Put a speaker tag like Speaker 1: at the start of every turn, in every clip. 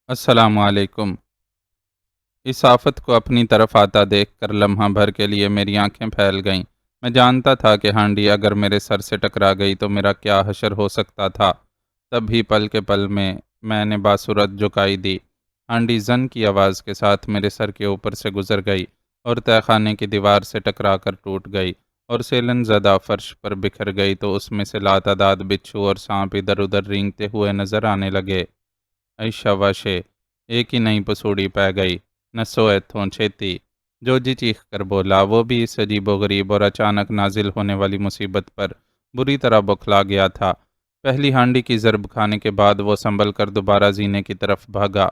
Speaker 1: السلام علیکم۔ اس آفت کو اپنی طرف آتا دیکھ کر لمحہ بھر کے لیے میری آنکھیں پھیل گئیں۔ میں جانتا تھا کہ ہانڈی اگر میرے سر سے ٹکرا گئی تو میرا کیا حشر ہو سکتا تھا۔ تب ہی پل کے پل میں نے باصورت جھکائی دی۔ ہانڈی زن کی آواز کے ساتھ میرے سر کے اوپر سے گزر گئی اور تہہ خانے کی دیوار سے ٹکرا کر ٹوٹ گئی اور سیلن زدہ فرش پر بکھر گئی تو اس میں سے لاتعداد بچھو اور سانپ ادھر ادھر رینگتے ہوئے نظر آنے لگے۔ ائی شاباشے، ایک ہی نئی پسوڑی پہ گئی، نہ سوئے تھوں چھیتی، جو جی چیخ کر بولا۔ وہ بھی اس عجیب و غریب اور اچانک نازل ہونے والی مصیبت پر بری طرح بوکھلا گیا تھا۔ پہلی ہانڈی کی ضرب کھانے کے بعد وہ سنبھل کر دوبارہ زینے کی طرف بھاگا۔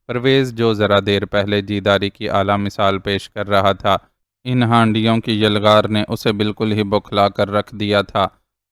Speaker 1: پرویز جو ذرا دیر پہلے جیداری کی اعلیٰ مثال پیش کر رہا تھا، ان ہانڈیوں کی یلغار نے اسے بالکل ہی بوکھلا کر رکھ دیا تھا۔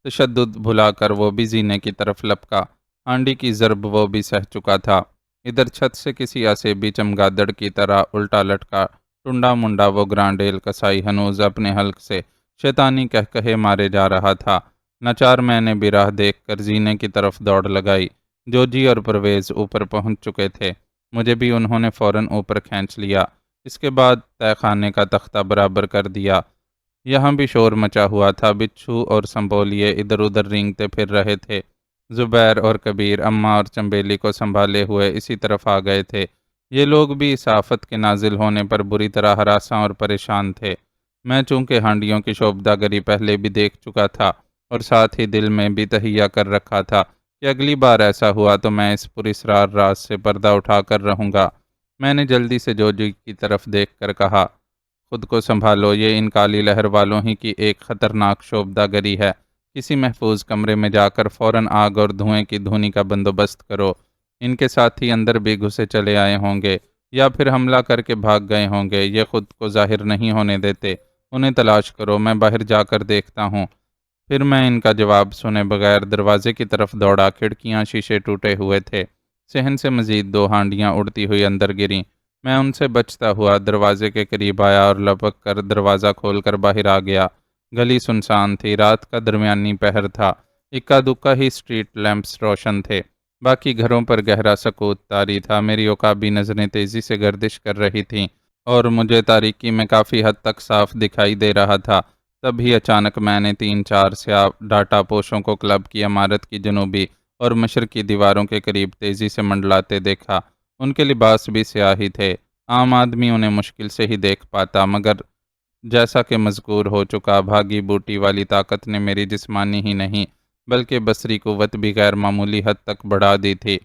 Speaker 1: تشدد بھلا کر وہ بھی زینے کی طرف لپکا۔ ہانڈی کی ضرب وہ بھی سہ چکا تھا۔ ادھر چھت سے کسی اسیبی چمگادڑ کی طرح الٹا لٹکا ٹنڈا منڈا وہ گرانڈیل کسائی ہنوز اپنے حلق سے شیطانی کہے مارے جا رہا تھا۔ ناچار میں نے بھی راہ دیکھ کر زینے کی طرف دوڑ لگائی۔ جوجی اور پرویز اوپر پہنچ چکے تھے۔ مجھے بھی انہوں نے فوراً اوپر کھینچ لیا۔ اس کے بعد تہہ خانے کا تختہ برابر کر دیا۔ یہاں بھی شور مچا ہوا تھا۔ بچھو اور سنبولیے ادھر ادھر رینگتے پھر رہے تھے۔ زبیر اور کبیر اماں اور چنبیلی کو سنبھالے ہوئے اسی طرف آ گئے تھے۔ یہ لوگ بھی اس آفت کے نازل ہونے پر بری طرح ہراساں اور پریشان تھے۔ میں چونکہ ہانڈیوں کی شوبداگری پہلے بھی دیکھ چکا تھا اور ساتھ ہی دل میں بھی تہیہ کر رکھا تھا کہ اگلی بار ایسا ہوا تو میں اس پراسرار راز سے پردہ اٹھا کر رہوں گا۔ میں نے جلدی سے جوجی کی طرف دیکھ کر کہا، خود کو سنبھالو، یہ ان کالی لہر والوں ہی کی ایک خطرناک شوبداگری ہے۔ کسی محفوظ کمرے میں جا کر فوراً آگ اور دھوئیں کی دھونی کا بندوبست کرو۔ ان کے ساتھی اندر بھی گھسے چلے آئے ہوں گے یا پھر حملہ کر کے بھاگ گئے ہوں گے۔ یہ خود کو ظاہر نہیں ہونے دیتے۔ انہیں تلاش کرو، میں باہر جا کر دیکھتا ہوں۔ پھر میں ان کا جواب سنے بغیر دروازے کی طرف دوڑا۔ کھڑکیاں شیشے ٹوٹے ہوئے تھے۔ صحن سے مزید 2 ہانڈیاں اڑتی ہوئی اندر گریں۔ میں ان سے بچتا ہوا دروازے کے قریب آیا اور لپک کر دروازہ کھول کر باہر آ گیا۔ گلی سنسان تھی۔ رات کا درمیانی پہر تھا۔ اکا دکا ہی اسٹریٹ لیمپس روشن تھے۔ باقی گھروں پر گہرا سکوت طاری تھا۔ میری عقابی نظریں تیزی سے گردش کر رہی تھیں اور مجھے تاریکی میں کافی حد تک صاف دکھائی دے رہا تھا۔ تبھی اچانک میں نے 3-4 سیاہ ڈاٹا پوشوں کو کلب کی عمارت کی جنوبی اور مشرقی دیواروں کے قریب تیزی سے منڈلاتے دیکھا۔ ان کے لباس بھی سیاہ ہی تھے۔ عام آدمی انہیں مشکل سے ہی دیکھ پاتا، مگر جیسا کہ مذکور ہو چکا، بھاگی بوٹی والی طاقت نے میری جسمانی ہی نہیں بلکہ بصری قوت بھی غیر معمولی حد تک بڑھا دی تھی۔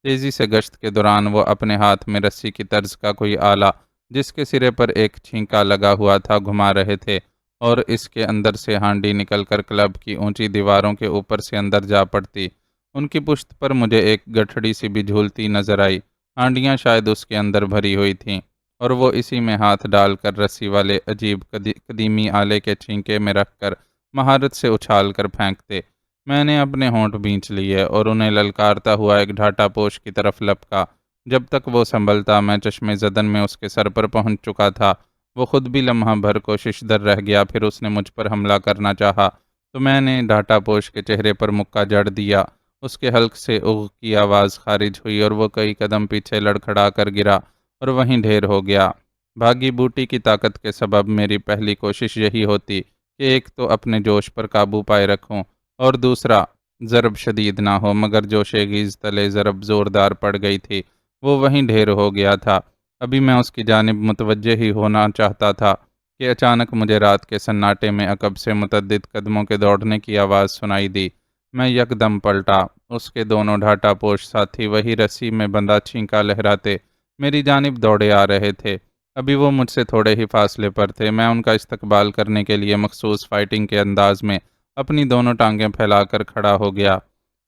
Speaker 1: تیزی سے گشت کے دوران وہ اپنے ہاتھ میں رسی کی طرز کا کوئی آلہ جس کے سرے پر ایک چھینکا لگا ہوا تھا گھما رہے تھے اور اس کے اندر سے ہانڈی نکل کر کلب کی اونچی دیواروں کے اوپر سے اندر جا پڑتی۔ ان کی پشت پر مجھے ایک گٹھڑی سی بھی جھولتی نظر آئی۔ ہانڈیاں شاید اس کے اندر بھری ہوئی تھیں اور وہ اسی میں ہاتھ ڈال کر رسی والے عجیب قدیمی آلے کے چھینکے میں رکھ کر مہارت سے اچھال کر پھینکتے۔ میں نے اپنے ہونٹ بھینچ لیے اور انہیں للکارتا ہوا ایک ڈھاٹا پوش کی طرف لپکا۔ جب تک وہ سنبھلتا میں چشم زدن میں اس کے سر پر پہنچ چکا تھا۔ وہ خود بھی لمحہ بھر کوشش در رہ گیا، پھر اس نے مجھ پر حملہ کرنا چاہا تو میں نے ڈھاٹا پوش کے چہرے پر مکہ جڑ دیا۔ اس کے حلق سے اغ کی آواز خارج ہوئی اور وہ کئی قدم پیچھے لڑکھڑا کر گرا اور وہیں ڈھیر ہو گیا۔ بھاگی بوٹی کی طاقت کے سبب میری پہلی کوشش یہی ہوتی کہ ایک تو اپنے جوش پر قابو پائے رکھوں اور دوسرا ضرب شدید نہ ہو، مگر جوش خیز تلے ضرب زوردار پڑ گئی تھی۔ وہ وہیں ڈھیر ہو گیا تھا۔ ابھی میں اس کی جانب متوجہ ہی ہونا چاہتا تھا کہ اچانک مجھے رات کے سناٹے میں عقب سے متعدد قدموں کے دوڑنے کی آواز سنائی دی۔ میں یکدم پلٹا۔ اس کے دونوں ڈھاٹا پوش ساتھی وہی رسی میں بندھا چھینکا لہراتے میری جانب دوڑے آ رہے تھے۔ ابھی وہ مجھ سے تھوڑے ہی فاصلے پر تھے۔ میں ان کا استقبال کرنے کے لیے مخصوص فائٹنگ کے انداز میں اپنی دونوں ٹانگیں پھیلا کر کھڑا ہو گیا۔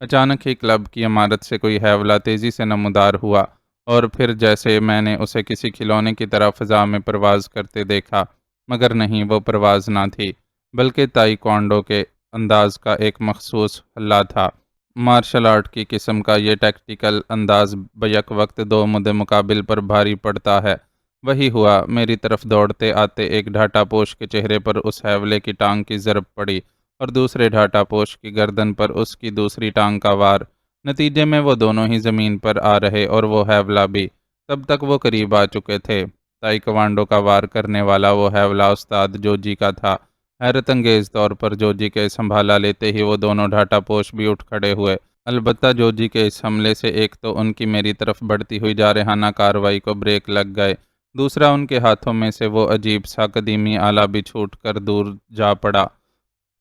Speaker 1: اچانک ہی کلب کی عمارت سے کوئی ہیولہ تیزی سے نمودار ہوا اور پھر جیسے میں نے اسے کسی کھلونے کی طرح فضا میں پرواز کرتے دیکھا، مگر نہیں، وہ پرواز نہ تھی بلکہ تائی کوانڈو کے انداز کا ایک مخصوص ہلا تھا۔ مارشل آرٹ کی قسم کا یہ ٹیکٹیکل انداز بیک وقت 2 مد مقابل پر بھاری پڑتا ہے۔ وہی ہوا۔ میری طرف دوڑتے آتے ایک ڈھاٹا پوش کے چہرے پر اس ہیولے کی ٹانگ کی ضرب پڑی اور دوسرے ڈھاٹا پوش کی گردن پر اس کی دوسری ٹانگ کا وار۔ نتیجے میں وہ دونوں ہی زمین پر آ رہے اور وہ حیولا بھی۔ تب تک وہ قریب آ چکے تھے۔ تائیکوانڈو کا وار کرنے والا وہ حیولا استاد جوجی کا تھا۔ حیرت انگیز طور پر جوجی کے سنبھالا لیتے ہی وہ دونوں ڈھاٹا پوش بھی اٹھ کھڑے ہوئے۔ البتہ جوجی کے اس حملے سے ایک تو ان کی میری طرف بڑھتی ہوئی جارحانہ کارروائی کو بریک لگ گئے، دوسرا ان کے ہاتھوں میں سے وہ عجیب سا قدیمی آلہ بھی چھوٹ کر دور جا پڑا،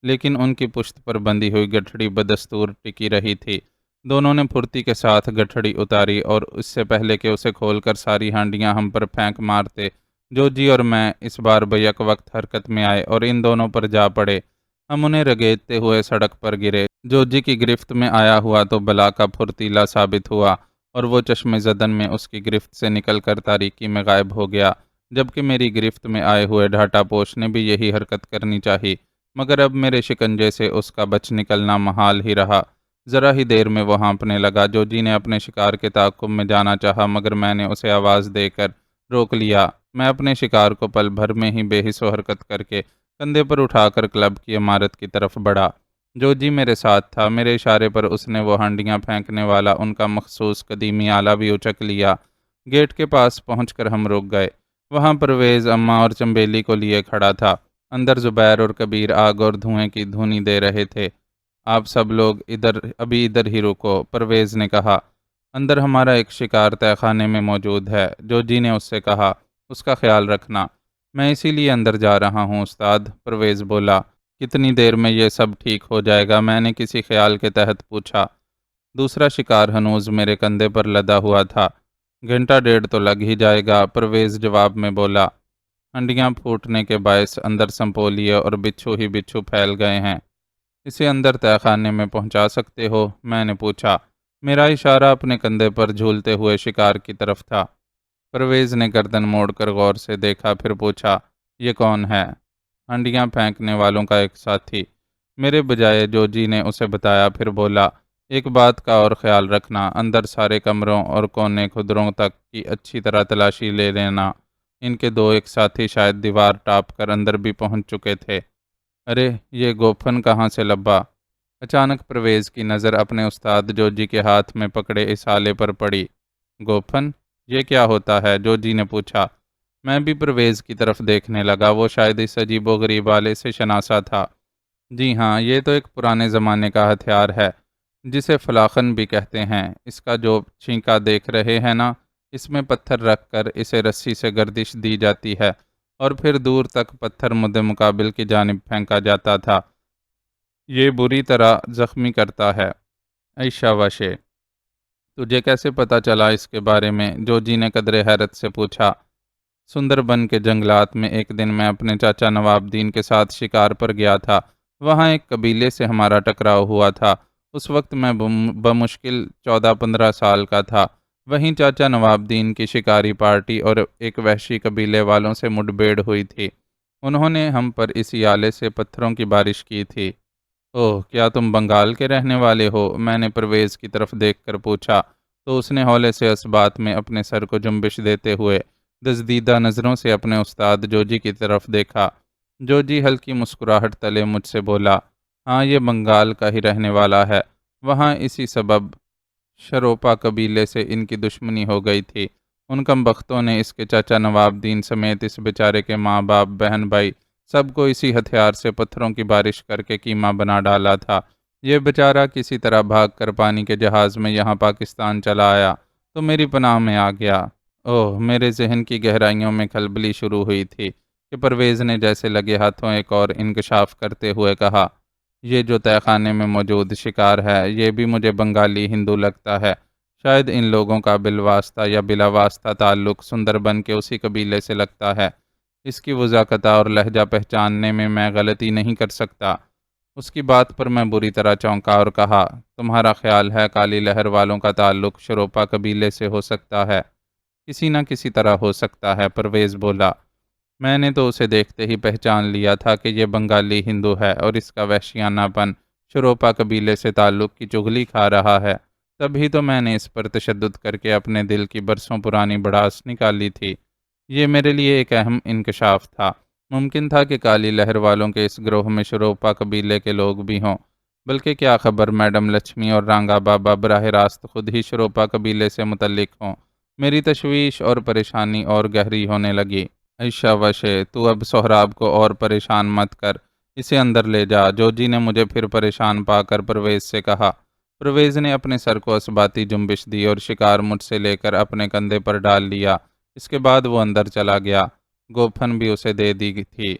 Speaker 1: لیکن ان کی پشت پر بندھی ہوئی گٹھڑی بدستور ٹکی رہی تھی۔ دونوں نے پھرتی کے ساتھ گٹھڑی اتاری اور اس سے پہلے کہ اسے کھول کر ساری ہانڈیاں ہم پر پھینک مارتے، جوجی اور میں اس بار بیک وقت حرکت میں آئے اور ان دونوں پر جا پڑے۔ ہم انہیں رگیدتے ہوئے سڑک پر گرے۔ جوجی کی گرفت میں آیا ہوا تو بلا کا پھرتیلا ثابت ہوا اور وہ چشم زدن میں اس کی گرفت سے نکل کر تاریکی میں غائب ہو گیا، جبکہ میری گرفت میں آئے ہوئے ڈھاٹا پوش نے بھی یہی حرکت کرنی چاہی، مگر اب میرے شکنجے سے اس کا بچ نکلنا محال ہی رہا۔ ذرا ہی دیر میں وہ ہانپنے لگا۔ جوجی نے اپنے شکار کے تعاقب میں جانا چاہا، مگر میں نے اسے آواز دے کر روک لیا۔ میں اپنے شکار کو پل بھر میں ہی بے حس و حرکت کر کے کندھے پر اٹھا کر کلب کی عمارت کی طرف بڑھا۔ جوجی میرے ساتھ تھا۔ میرے اشارے پر اس نے وہ ہانڈیاں پھینکنے والا ان کا مخصوص قدیمی آلہ بھی اچک لیا۔ گیٹ کے پاس پہنچ کر ہم رک گئے۔ وہاں پرویز اماں اور چنبیلی کو لیے کھڑا تھا۔ اندر زبیر اور کبیر آگ اور دھوئیں کی دھونی دے رہے تھے۔ آپ سب لوگ ابھی ادھر ہی رکو، پرویز نے کہا۔ اندر ہمارا ایک شکار تہہ خانے میں موجود ہے، جوجی نے اس سے کہا، اس کا خیال رکھنا۔ میں اسی لیے اندر جا رہا ہوں استاد، پرویز بولا۔ کتنی دیر میں یہ سب ٹھیک ہو جائے گا؟ میں نے کسی خیال کے تحت پوچھا۔ دوسرا شکار ہنوز میرے کندھے پر لدا ہوا تھا۔ گھنٹہ ڈیڑھ تو لگ ہی جائے گا، پرویز جواب میں بولا۔ ہنڈیاں پھوٹنے کے باعث اندر سنپولیے اور بچھو ہی بچھو پھیل گئے ہیں۔ اسے اندر تہہ خانے میں پہنچا سکتے ہو؟ میں نے پوچھا۔ میرا اشارہ اپنے کندھے پر جھولتے ہوئے شکار کی طرف تھا۔ پرویز نے گردن موڑ کر غور سے دیکھا، پھر پوچھا، یہ کون ہے؟ ہنڈیاں پھینکنے والوں کا ایک ساتھی، میرے بجائے جوجی نے اسے بتایا، پھر بولا، ایک بات کا اور خیال رکھنا، اندر سارے کمروں اور کونے کھدروں تک کی اچھی طرح تلاشی لے لینا۔ ان کے دو ایک ساتھی شاید دیوار ٹاپ کر اندر بھی پہنچ چکے تھے۔ ارے یہ گوپھن کہاں سے لبا؟ اچانک پرویز کی نظر اپنے استاد جوجی کے ہاتھ میں پکڑے اس آلے پر پڑی۔ گوپھن؟ یہ کیا ہوتا ہے؟ جوجی نے پوچھا۔ میں بھی پرویز کی طرف دیکھنے لگا۔ وہ شاید اس عجیب و غریب آلے سے شناسا تھا۔ جی ہاں، یہ تو ایک پرانے زمانے کا ہتھیار ہے جسے فلاخن بھی کہتے ہیں۔ اس کا جو چھینکا دیکھ رہے ہیں نا، اس میں پتھر رکھ کر اسے رسی سے گردش دی جاتی ہے اور پھر دور تک پتھر مد مقابل کی جانب پھینکا جاتا تھا۔ یہ بری طرح زخمی کرتا ہے۔ اے شاباشے، تجھے کیسے پتا چلا اس کے بارے میں؟ جوجی نے قدرے حیرت سے پوچھا۔ سندر بن کے جنگلات میں ایک دن میں اپنے چاچا نواب دین کے ساتھ شکار پر گیا تھا۔ وہاں ایک قبیلے سے ہمارا ٹکراؤ ہوا تھا۔ اس وقت میں بمشکل 14-15 سال کا تھا۔ وہیں چاچا نواب دین کی شکاری پارٹی اور ایک وحشی قبیلے والوں سے مڈبھیڑ ہوئی تھی۔ انہوں نے ہم پر اسی آلے سے پتھروں کی بارش کی تھی۔ اوہ، کیا تم بنگال کے رہنے والے ہو؟ میں نے پرویز کی طرف دیکھ کر پوچھا، تو اس نے ہولے سے اس بات میں اپنے سر کو جنبش دیتے ہوئے دزدیدہ نظروں سے اپنے استاد جوجی کی طرف دیکھا۔ جوجی ہلکی مسکراہٹ تلے مجھ سے بولا، ہاں، یہ بنگال کا ہی رہنے والا ہے۔ وہاں اسی سبب شروپا قبیلے سے ان کی دشمنی ہو گئی تھی۔ ان کم بختوں نے اس کے چاچا نواب دین سمیت اس بیچارے کے ماں باپ، بہن بھائی، سب کو اسی ہتھیار سے پتھروں کی بارش کر کے کیما بنا ڈالا تھا۔ یہ بیچارہ کسی طرح بھاگ کر پانی کے جہاز میں یہاں پاکستان چلا آیا تو میری پناہ میں آ گیا۔ اوہ، میرے ذہن کی گہرائیوں میں کھلبلی شروع ہوئی تھی کہ پرویز نے جیسے لگے ہاتھوں ایک اور انکشاف کرتے ہوئے کہا، یہ جو تہہ خانے میں موجود شکار ہے، یہ بھی مجھے بنگالی ہندو لگتا ہے۔ شاید ان لوگوں کا بالواسطہ یا بلا واسطہ تعلق سندر بن کے اسی قبیلے سے لگتا ہے۔ اس کی وضاقتہ اور لہجہ پہچاننے میں غلطی نہیں کر سکتا۔ اس کی بات پر میں بری طرح چونکا اور کہا، تمہارا خیال ہے کالی لہر والوں کا تعلق شروپا قبیلے سے ہو سکتا ہے؟ کسی نہ کسی طرح ہو سکتا ہے، پرویز بولا۔ میں نے تو اسے دیکھتے ہی پہچان لیا تھا کہ یہ بنگالی ہندو ہے اور اس کا وحشیانہ پن شروپا قبیلے سے تعلق کی چغلی کھا رہا ہے۔ تبھی تو میں نے اس پر تشدد کر کے اپنے دل کی برسوں پرانی بڑاس نکالی تھی۔ یہ میرے لیے ایک اہم انکشاف تھا۔ ممکن تھا کہ کالی لہر والوں کے اس گروہ میں شروپا قبیلے کے لوگ بھی ہوں۔ بلکہ کیا خبر میڈم لچھمی اور رانگا بابا براہ راست خود ہی شروپا قبیلے سے متعلق ہوں۔ میری تشویش اور پریشانی اور گہری ہونے لگی۔ عائشہ وشے، تو اب سہراب کو اور پریشان مت کر، اسے اندر لے جا، جوجی نے مجھے پھر پریشان پا کر پرویز سے کہا۔ پرویز نے اپنے سر کو اثباتی جنبش دی اور شکار مجھ سے لے کر اپنے کندھے پر ڈال لیا۔ اس کے بعد وہ اندر چلا گیا۔ گوپھن بھی اسے دے دی تھی۔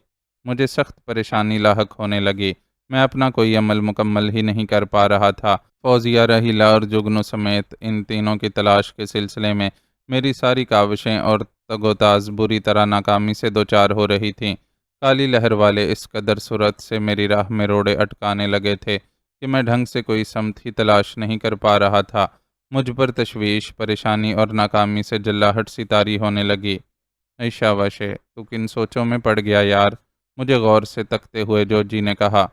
Speaker 1: مجھے سخت پریشانی لاحق ہونے لگی۔ میں اپنا کوئی عمل مکمل ہی نہیں کر پا رہا تھا۔ فوزیہ، رحیلہ اور جگنو سمیت ان تینوں کی تلاش کے سلسلے میں میری ساری کاوشیں اور تگ و تاز بری طرح ناکامی سے دوچار ہو رہی تھیں۔ کالی لہر والے اس قدر صورت سے میری راہ میں روڑے اٹکانے لگے تھے کہ میں ڈھنگ سے کوئی سمت ہی تلاش نہیں کر پا رہا تھا۔ مجھ پر تشویش، پریشانی اور ناکامی سے جلاہٹ سی طاری ہونے لگی۔ عائشہ وشے، تو کن سوچوں میں پڑ گیا یار؟ مجھے غور سے تکتے ہوئے جوجی نے کہا۔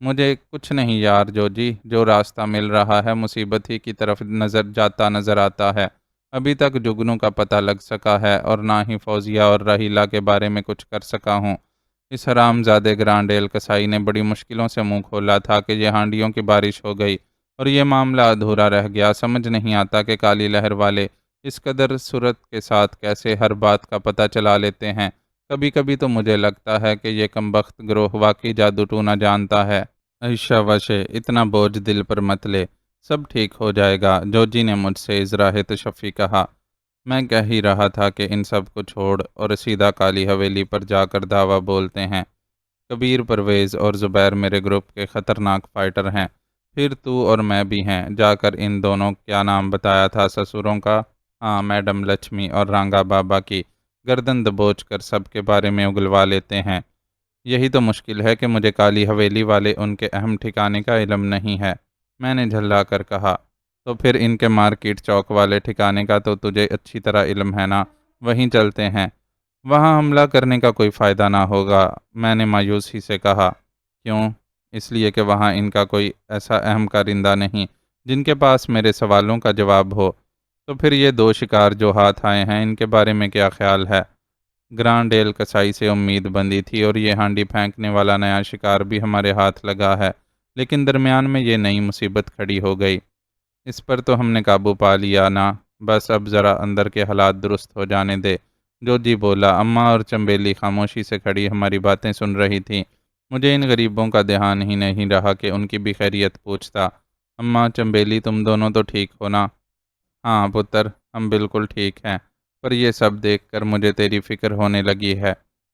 Speaker 1: مجھے کچھ نہیں یار جوجی، جو راستہ مل رہا ہے مصیبت ہی کی طرف نظر آتا ہے۔ ابھی تک جگنو کا پتہ لگ سکا ہے اور نہ ہی فوزیہ اور رحیلہ کے بارے میں کچھ کر سکا ہوں۔ اس حرام زادے گرانڈیل کسائی نے بڑی مشکلوں سے منہ کھولا تھا کہ یہ ہانڈیوں کی بارش ہو گئی اور یہ معاملہ ادھورا رہ گیا۔ سمجھ نہیں آتا کہ کالی لہر والے اس قدر صورت کے ساتھ کیسے ہر بات کا پتہ چلا لیتے ہیں۔ کبھی کبھی تو مجھے لگتا ہے کہ یہ کمبخت گروہ واقعی جادو ٹونا جانتا ہے۔ عائشہ وشے، اتنا بوجھ دل پر مت لے، سب ٹھیک ہو جائے گا، جوجی نے مجھ سے اظہار تشفی کہا۔ میں کہہ ہی رہا تھا کہ ان سب کو چھوڑ اور سیدھا کالی حویلی پر جا کر دعویٰ بولتے ہیں۔ کبیر، پرویز اور زبیر میرے گروپ کے خطرناک فائٹر ہیں، پھر تو اور میں بھی ہیں۔ جا کر ان دونوں، کیا نام بتایا تھا سسوروں کا؟ ہاں، میڈم لچھمی اور رانگا بابا کی گردن دبوچ کر سب کے بارے میں اگلوا لیتے ہیں۔ یہی تو مشکل ہے کہ مجھے کالی حویلی والے ان کے اہم ٹھکانے کا علم نہیں ہے، میں نے جھلا کر کہا۔ تو پھر ان کے مارکیٹ چوک والے ٹھکانے کا تو تجھے اچھی طرح علم ہے نا، وہیں چلتے ہیں۔ وہاں حملہ کرنے کا کوئی فائدہ نہ ہوگا، میں نے مایوسی سے کہا۔ کیوں؟ اس لیے کہ وہاں ان کا کوئی ایسا اہم کارندہ نہیں جن کے پاس میرے سوالوں کا جواب ہو۔ تو پھر یہ دو شکار جو ہاتھ آئے ہیں، ان کے بارے میں کیا خیال ہے؟ گرانڈیل کسائی سے امید بندی تھی اور یہ ہانڈی پھینکنے والا نیا شکار بھی ہمارے ہاتھ لگا ہے، لیکن درمیان میں یہ نئی مصیبت کھڑی ہو گئی۔ اس پر تو ہم نے قابو پا لیا نا، بس اب ذرا اندر کے حالات درست ہو جانے دے، جوجی بولا۔ اماں اور چنبیلی خاموشی سے کھڑی ہماری باتیں سن رہی تھی۔ مجھے ان غریبوں کا دھیان ہی نہیں رہا کہ ان کی بھی خیریت پوچھتا۔ اماں، چنبیلی، تم دونوں تو ٹھیک ہو نا؟ ہاں پتر، ہم بالکل ٹھیک ہیں، پر یہ سب دیکھ کر مجھے تیری فکر ہونے لگی ہے۔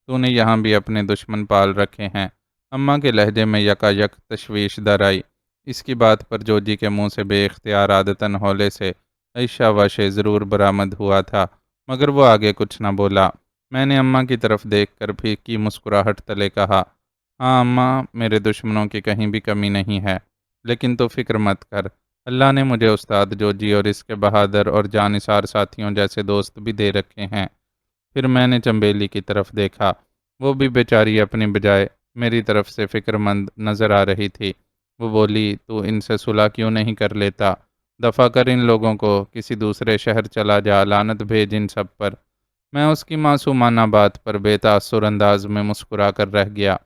Speaker 1: تو نے یہاں بھی اپنے دشمن پال رکھے ہیں۔ اماں کے لہجے میں یکا یک تشویش در آئی۔ اس کی بات پر جوجی کے منہ سے بے اختیار عادتاً ہولے سے عائشہ وشے ضرور برآمد ہوا تھا، مگر وہ آگے کچھ نہ بولا۔ میں نے اماں کی طرف دیکھ کر پھیکی مسکراہٹ تلے کہا، ہاں اماں، میرے دشمنوں کی کہیں بھی کمی نہیں ہے، لیکن تو فکر مت کر، اللہ نے مجھے استاد جوجی اور اس کے بہادر اور جانثار ساتھیوں جیسے دوست بھی دے رکھے ہیں۔ پھر میں نے چنبیلی کی طرف دیکھا، وہ بھی بیچاری اپنی بجائے میری طرف سے فکر مند نظر آ رہی تھی۔ وہ بولی، تو ان سے صلح کیوں نہیں کر لیتا؟ دفع کر ان لوگوں کو، کسی دوسرے شہر چلا جا، لعنت بھیج ان سب پر۔ میں اس کی معصومانہ بات پر بے تاثر انداز میں مسکرا کر رہ گیا۔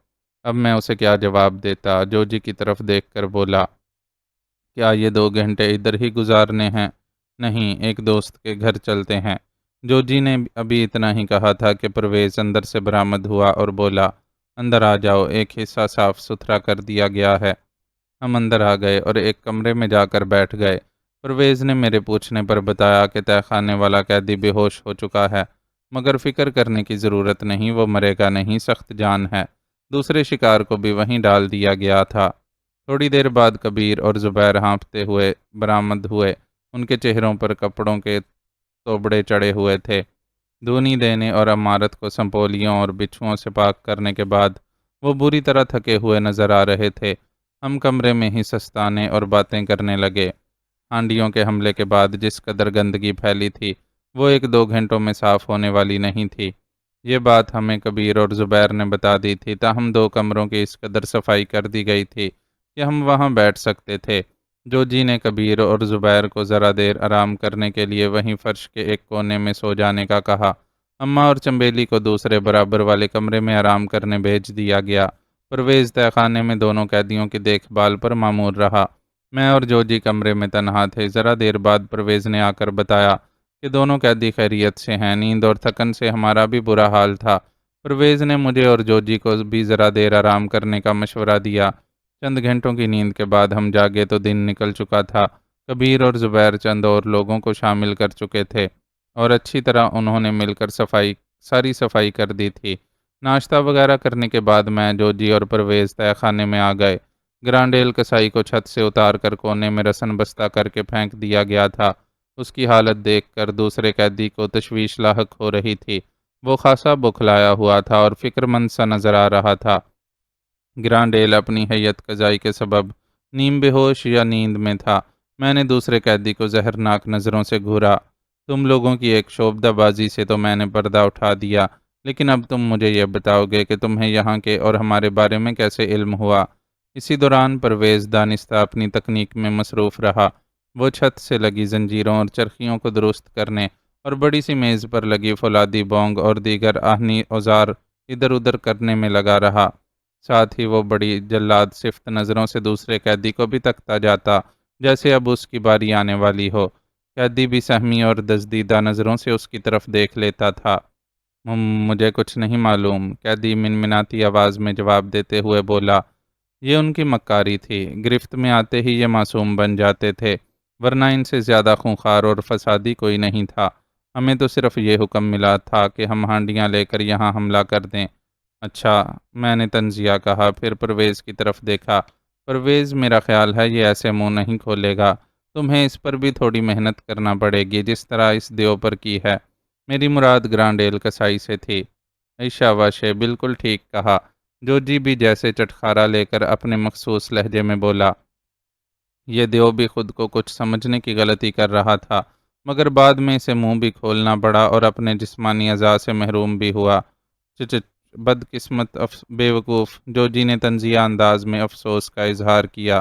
Speaker 1: اب میں اسے کیا جواب دیتا؟ جوجی کی طرف دیکھ کر بولا، کیا یہ 2 گھنٹے ادھر ہی گزارنے ہیں؟ نہیں، ایک دوست کے گھر چلتے ہیں۔ جوجی نے ابھی اتنا ہی کہا تھا کہ پرویز اندر سے برآمد ہوا اور بولا، اندر آ جاؤ، ایک حصہ صاف ستھرا کر دیا گیا ہے۔ ہم اندر آ گئے اور ایک کمرے میں جا کر بیٹھ گئے۔ پرویز نے میرے پوچھنے پر بتایا کہ تہہ خانے والا قیدی بے ہوش ہو چکا ہے، مگر فکر کرنے کی ضرورت نہیں، وہ مرے گا نہیں، سخت جان ہے۔ دوسرے شکار کو بھی وہیں ڈال دیا گیا تھا۔ تھوڑی دیر بعد کبیر اور زبیر ہانپتے ہوئے برآمد ہوئے۔ ان کے چہروں پر کپڑوں کے توبڑے چڑھے ہوئے تھے۔ دھونی دینے اور عمارت کو سنپولیوں اور بچھوؤں سے پاک کرنے کے بعد وہ بری طرح تھکے ہوئے نظر آ رہے تھے۔ ہم کمرے میں ہی سستانے اور باتیں کرنے لگے۔ ہانڈیوں کے حملے کے بعد جس قدر گندگی پھیلی تھی، وہ 1-2 گھنٹوں میں صاف ہونے والی نہیں تھی۔ یہ بات ہمیں کبیر اور زبیر نے بتا دی تھی، تاہم 2 کمروں کی اس قدر صفائی کر دی گئی تھی کہ ہم وہاں بیٹھ سکتے تھے۔ جوجی نے کبیر اور زبیر کو ذرا دیر آرام کرنے کے لیے وہیں فرش کے ایک کونے میں سو جانے کا کہا۔ اماں اور چنبیلی کو دوسرے برابر والے کمرے میں آرام کرنے بھیج دیا گیا۔ پرویز تہہ خانے میں دونوں قیدیوں کی دیکھ بھال پر مامور رہا۔ میں اور جوجی کمرے میں تنہا تھے۔ ذرا دیر بعد پرویز نے آ کر بتایا کہ دونوں قیدی خیریت سے ہیں۔ نیند اور تھکن سے ہمارا بھی برا حال تھا۔ پرویز نے مجھے اور جوجی کو بھی ذرا دیر آرام کرنے کا مشورہ دیا۔ چند گھنٹوں کی نیند کے بعد ہم جاگے تو دن نکل چکا تھا۔ کبیر اور زبیر چند اور لوگوں کو شامل کر چکے تھے اور اچھی طرح انہوں نے مل کر ساری صفائی کر دی تھی۔ ناشتہ وغیرہ کرنے کے بعد میں، جوجی اور پرویز تہہ خانے میں آ گئے۔ گرانڈیل کسائی کو چھت سے اتار کر کونے میں رسن بستہ کر کے پھینک دیا گیا تھا۔ اس کی حالت دیکھ کر دوسرے قیدی کو تشویش لاحق ہو رہی تھی۔ وہ خاصا بکھلایا ہوا تھا اور فکر مند سا نظر آ رہا تھا۔ گرانڈیل اپنی حیت قضائی کے سبب نیم بے ہوش یا نیند میں تھا۔ میں نے دوسرے قیدی کو زہرناک نظروں سے گھورا۔ تم لوگوں کی ایک شعبدہ بازی سے تو میں نے پردہ اٹھا دیا، لیکن اب تم مجھے یہ بتاؤ گے کہ تمہیں یہاں کے اور ہمارے بارے میں کیسے علم ہوا؟ اسی دوران پرویز دانستہ اپنی تکنیک میں مصروف رہا۔ وہ چھت سے لگی زنجیروں اور چرخیوں کو درست کرنے اور بڑی سی میز پر لگی فولادی بونگ اور دیگر آہنی اوزار ادھر ادھر کرنے میں لگا رہا۔ ساتھ ہی وہ بڑی جلاد صفت نظروں سے دوسرے قیدی کو بھی تکتا جاتا، جیسے اب اس کی باری آنے والی ہو۔ قیدی بھی سہمی اور دزدیدہ نظروں سے اس کی طرف دیکھ لیتا تھا۔ مجھے کچھ نہیں معلوم، قیدی منمناتی آواز میں جواب دیتے ہوئے بولا۔ یہ ان کی مکاری تھی۔ گرفت میں آتے ہی یہ معصوم بن جاتے تھے، ورنہ ان سے زیادہ خونخوار اور فسادی کوئی نہیں تھا۔ ہمیں تو صرف یہ حکم ملا تھا کہ ہم ہانڈیاں لے کر یہاں حملہ کر دیں۔ اچھا، میں نے طنزیہ کہا، پھر پرویز کی طرف دیکھا۔ پرویز، میرا خیال ہے یہ ایسے منہ نہیں کھولے گا۔ تمہیں اس پر بھی تھوڑی محنت کرنا پڑے گی، جس طرح اس دیو پر کی ہے۔ میری مراد گرانڈیل کسائی سے تھی۔ عائشہ واشے، بالکل ٹھیک کہا۔ جوجی بھی جیسے چٹخارا لے کر اپنے مخصوص لہجے میں بولا۔ یہ دیو بھی خود کو کچھ سمجھنے کی غلطی کر رہا تھا، مگر بعد میں اسے منہ بھی کھولنا پڑا اور اپنے جسمانی اعضاء سے محروم بھی ہوا۔ بدقسمت، بے وقوف، جوجی نے طنزیہ انداز میں افسوس کا اظہار کیا۔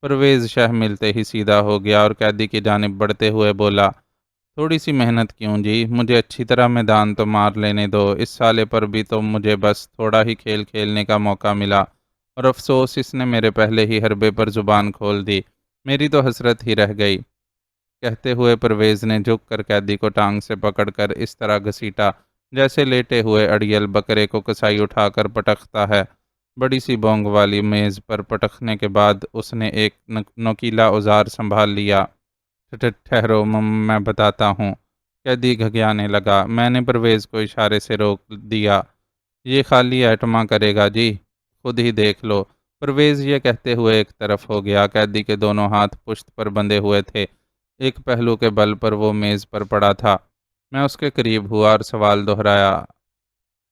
Speaker 1: پرویز شہ ملتے ہی سیدھا ہو گیا اور قیدی کی جانب بڑھتے ہوئے بولا، تھوڑی سی محنت کیوں جی، مجھے اچھی طرح میدان تو مار لینے دو۔ اس سالے پر بھی تو مجھے بس تھوڑا ہی کھیل کھیلنے کا موقع ملا، اور افسوس اس نے میرے پہلے ہی حربے پر زبان کھول دی۔ میری تو حسرت ہی رہ گئی۔ کہتے ہوئے پرویز نے جھک کر قیدی کو ٹانگ سے پکڑ کر اس طرح گھسیٹا جیسے لیٹے ہوئے اڑیل بکرے کو کسائی اٹھا کر پٹکتا ہے۔ بڑی سی بونگ والی میز پر پٹکنے کے بعد اس نے ایک نوکیلا اوزار سنبھال لیا۔ ٹھہرو، میں بتاتا ہوں۔ قیدی گھگیانے لگا۔ میں نے پرویز کو اشارے سے روک دیا۔ یہ خالی ایٹما کرے گا جی، خود ہی دیکھ لو۔ پرویز یہ کہتے ہوئے ایک طرف ہو گیا۔ قیدی کے دونوں ہاتھ پشت پر بندھے ہوئے تھے، ایک پہلو کے بل پر وہ میز پر پڑا تھا۔ میں اس کے قریب ہوا اور سوال دہرایا۔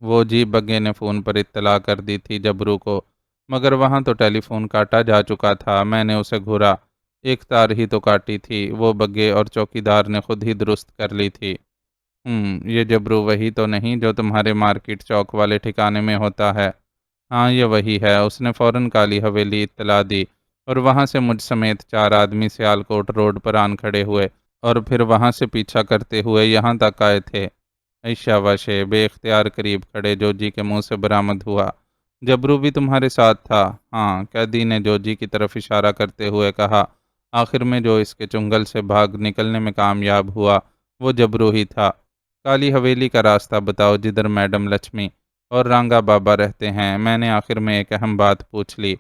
Speaker 1: وہ جی، بگے نے فون پر اطلاع کر دی تھی جبرو کو، مگر وہاں تو ٹیلی فون کاٹا جا چکا تھا۔ میں نے اسے گھورا، ایک تار ہی تو کاٹی تھی، وہ بگے اور چوکیدار نے خود ہی درست کر لی تھی۔ یہ جبرو وہی تو نہیں جو تمہارے مارکیٹ چوک والے ٹھکانے میں ہوتا ہے؟ ہاں، یہ وہی ہے۔ اس نے فوراً کالی حویلی اطلاع دی، اور وہاں سے مجھ سمیت 4 آدمی سیالکوٹ روڈ پر آن کھڑے ہوئے اور پھر وہاں سے پیچھا کرتے ہوئے یہاں تک آئے تھے۔ عائشہ واشے بے اختیار قریب کھڑے جوجی کے منہ سے برآمد ہوا۔ جبرو بھی تمہارے ساتھ تھا؟ ہاں، قیدی نے جوجی کی طرف اشارہ کرتے ہوئے کہا۔ آخر میں جو اس کے چنگل سے بھاگ نکلنے میں کامیاب ہوا وہ جبرو ہی تھا۔ کالی حویلی کا راستہ بتاؤ جدھر میڈم لچھمی اور رانگا بابا رہتے ہیں۔ میں نے آخر میں ایک اہم بات پوچھ لی۔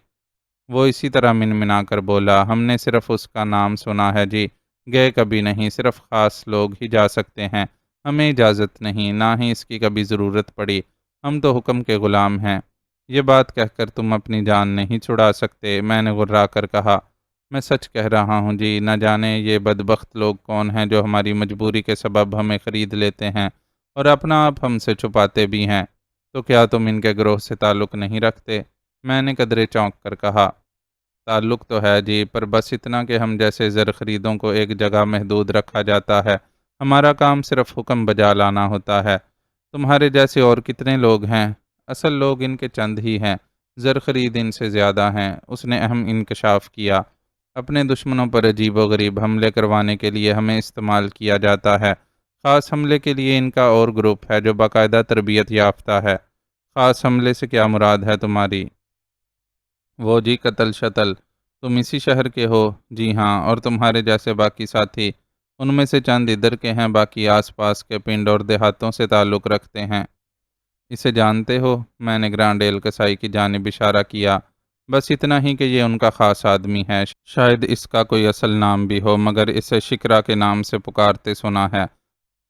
Speaker 1: وہ اسی طرح منمنا کر بولا، ہم نے صرف اس کا نام سنا ہے جی، گئے کبھی نہیں، صرف خاص لوگ ہی جا سکتے ہیں، ہمیں اجازت نہیں، نہ ہی اس کی کبھی ضرورت پڑی، ہم تو حکم کے غلام ہیں۔ یہ بات کہہ کر تم اپنی جان نہیں چھڑا سکتے، میں نے غرا کر کہا۔ میں سچ کہہ رہا ہوں جی، نہ جانے یہ بدبخت لوگ کون ہیں جو ہماری مجبوری کے سبب ہمیں خرید لیتے ہیں اور اپنا آپ ہم سے چھپاتے بھی ہیں۔ تو کیا تم ان کے گروہ سے تعلق نہیں رکھتے؟ میں نے قدرے چونک کر کہا۔ تعلق تو ہے جی، پر بس اتنا کہ ہم جیسے زر خریدوں کو ایک جگہ محدود رکھا جاتا ہے، ہمارا کام صرف حکم بجا لانا ہوتا ہے۔ تمہارے جیسے اور کتنے لوگ ہیں؟ اصل لوگ ان کے چند ہی ہیں، زر خرید ان سے زیادہ ہیں۔ اس نے اہم انکشاف کیا۔ اپنے دشمنوں پر عجیب و غریب حملے کروانے کے لیے ہمیں استعمال کیا جاتا ہے۔ خاص حملے کے لیے ان کا اور گروپ ہے جو باقاعدہ تربیت یافتہ ہے۔ خاص حملے سے کیا مراد ہے تمہاری؟ وہ جی قتل شتل، تم اسی شہر کے ہو؟ جی ہاں، اور تمہارے جیسے باقی ساتھی؟ ان میں سے چند ادھر کے ہیں، باقی آس پاس کے پنڈ اور دیہاتوں سے تعلق رکھتے ہیں۔ اسے جانتے ہو؟ میں نے گرانڈ ایل کسائی کی جانب اشارہ کیا۔ بس اتنا ہی کہ یہ ان کا خاص آدمی ہے، شاید اس کا کوئی اصل نام بھی ہو، مگر اسے شکرا کے نام سے پکارتے سنا ہے۔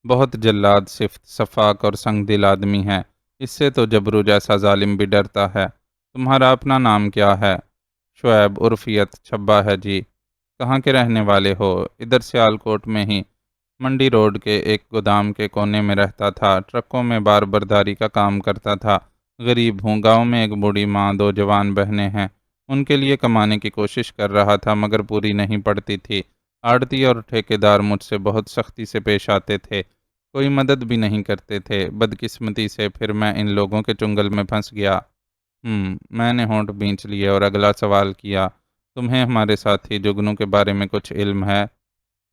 Speaker 1: بہت جلاد صفت، شفاق اور سنگ دل آدمی ہے، اس سے تو جبرو جیسا ظالم بھی ڈرتا ہے۔ تمہارا اپنا نام کیا ہے؟ شعیب عرفیت چھبا ہے جی۔ کہاں کے رہنے والے ہو؟ ادھر سیالکوٹ میں ہی، منڈی روڈ کے ایک گودام کے کونے میں رہتا تھا، ٹرکوں میں بار برداری کا کام کرتا تھا۔ غریب ہوں، گاؤں میں ایک بوڑھی ماں، دو جوان بہنیں ہیں، ان کے لیے کمانے کی کوشش کر رہا تھا مگر پوری نہیں پڑتی تھی۔ آڑتی اور ٹھیکیدار مجھ سے بہت سختی سے پیش آتے تھے، کوئی مدد بھی نہیں کرتے تھے۔ بدقسمتی سے پھر میں ان لوگوں کے چنگل میں پھنس گیا۔ میں نے ہونٹ بھینچ لیے اور اگلا سوال کیا، تمہیں ہمارے ساتھی جگنو کے بارے میں کچھ علم ہے؟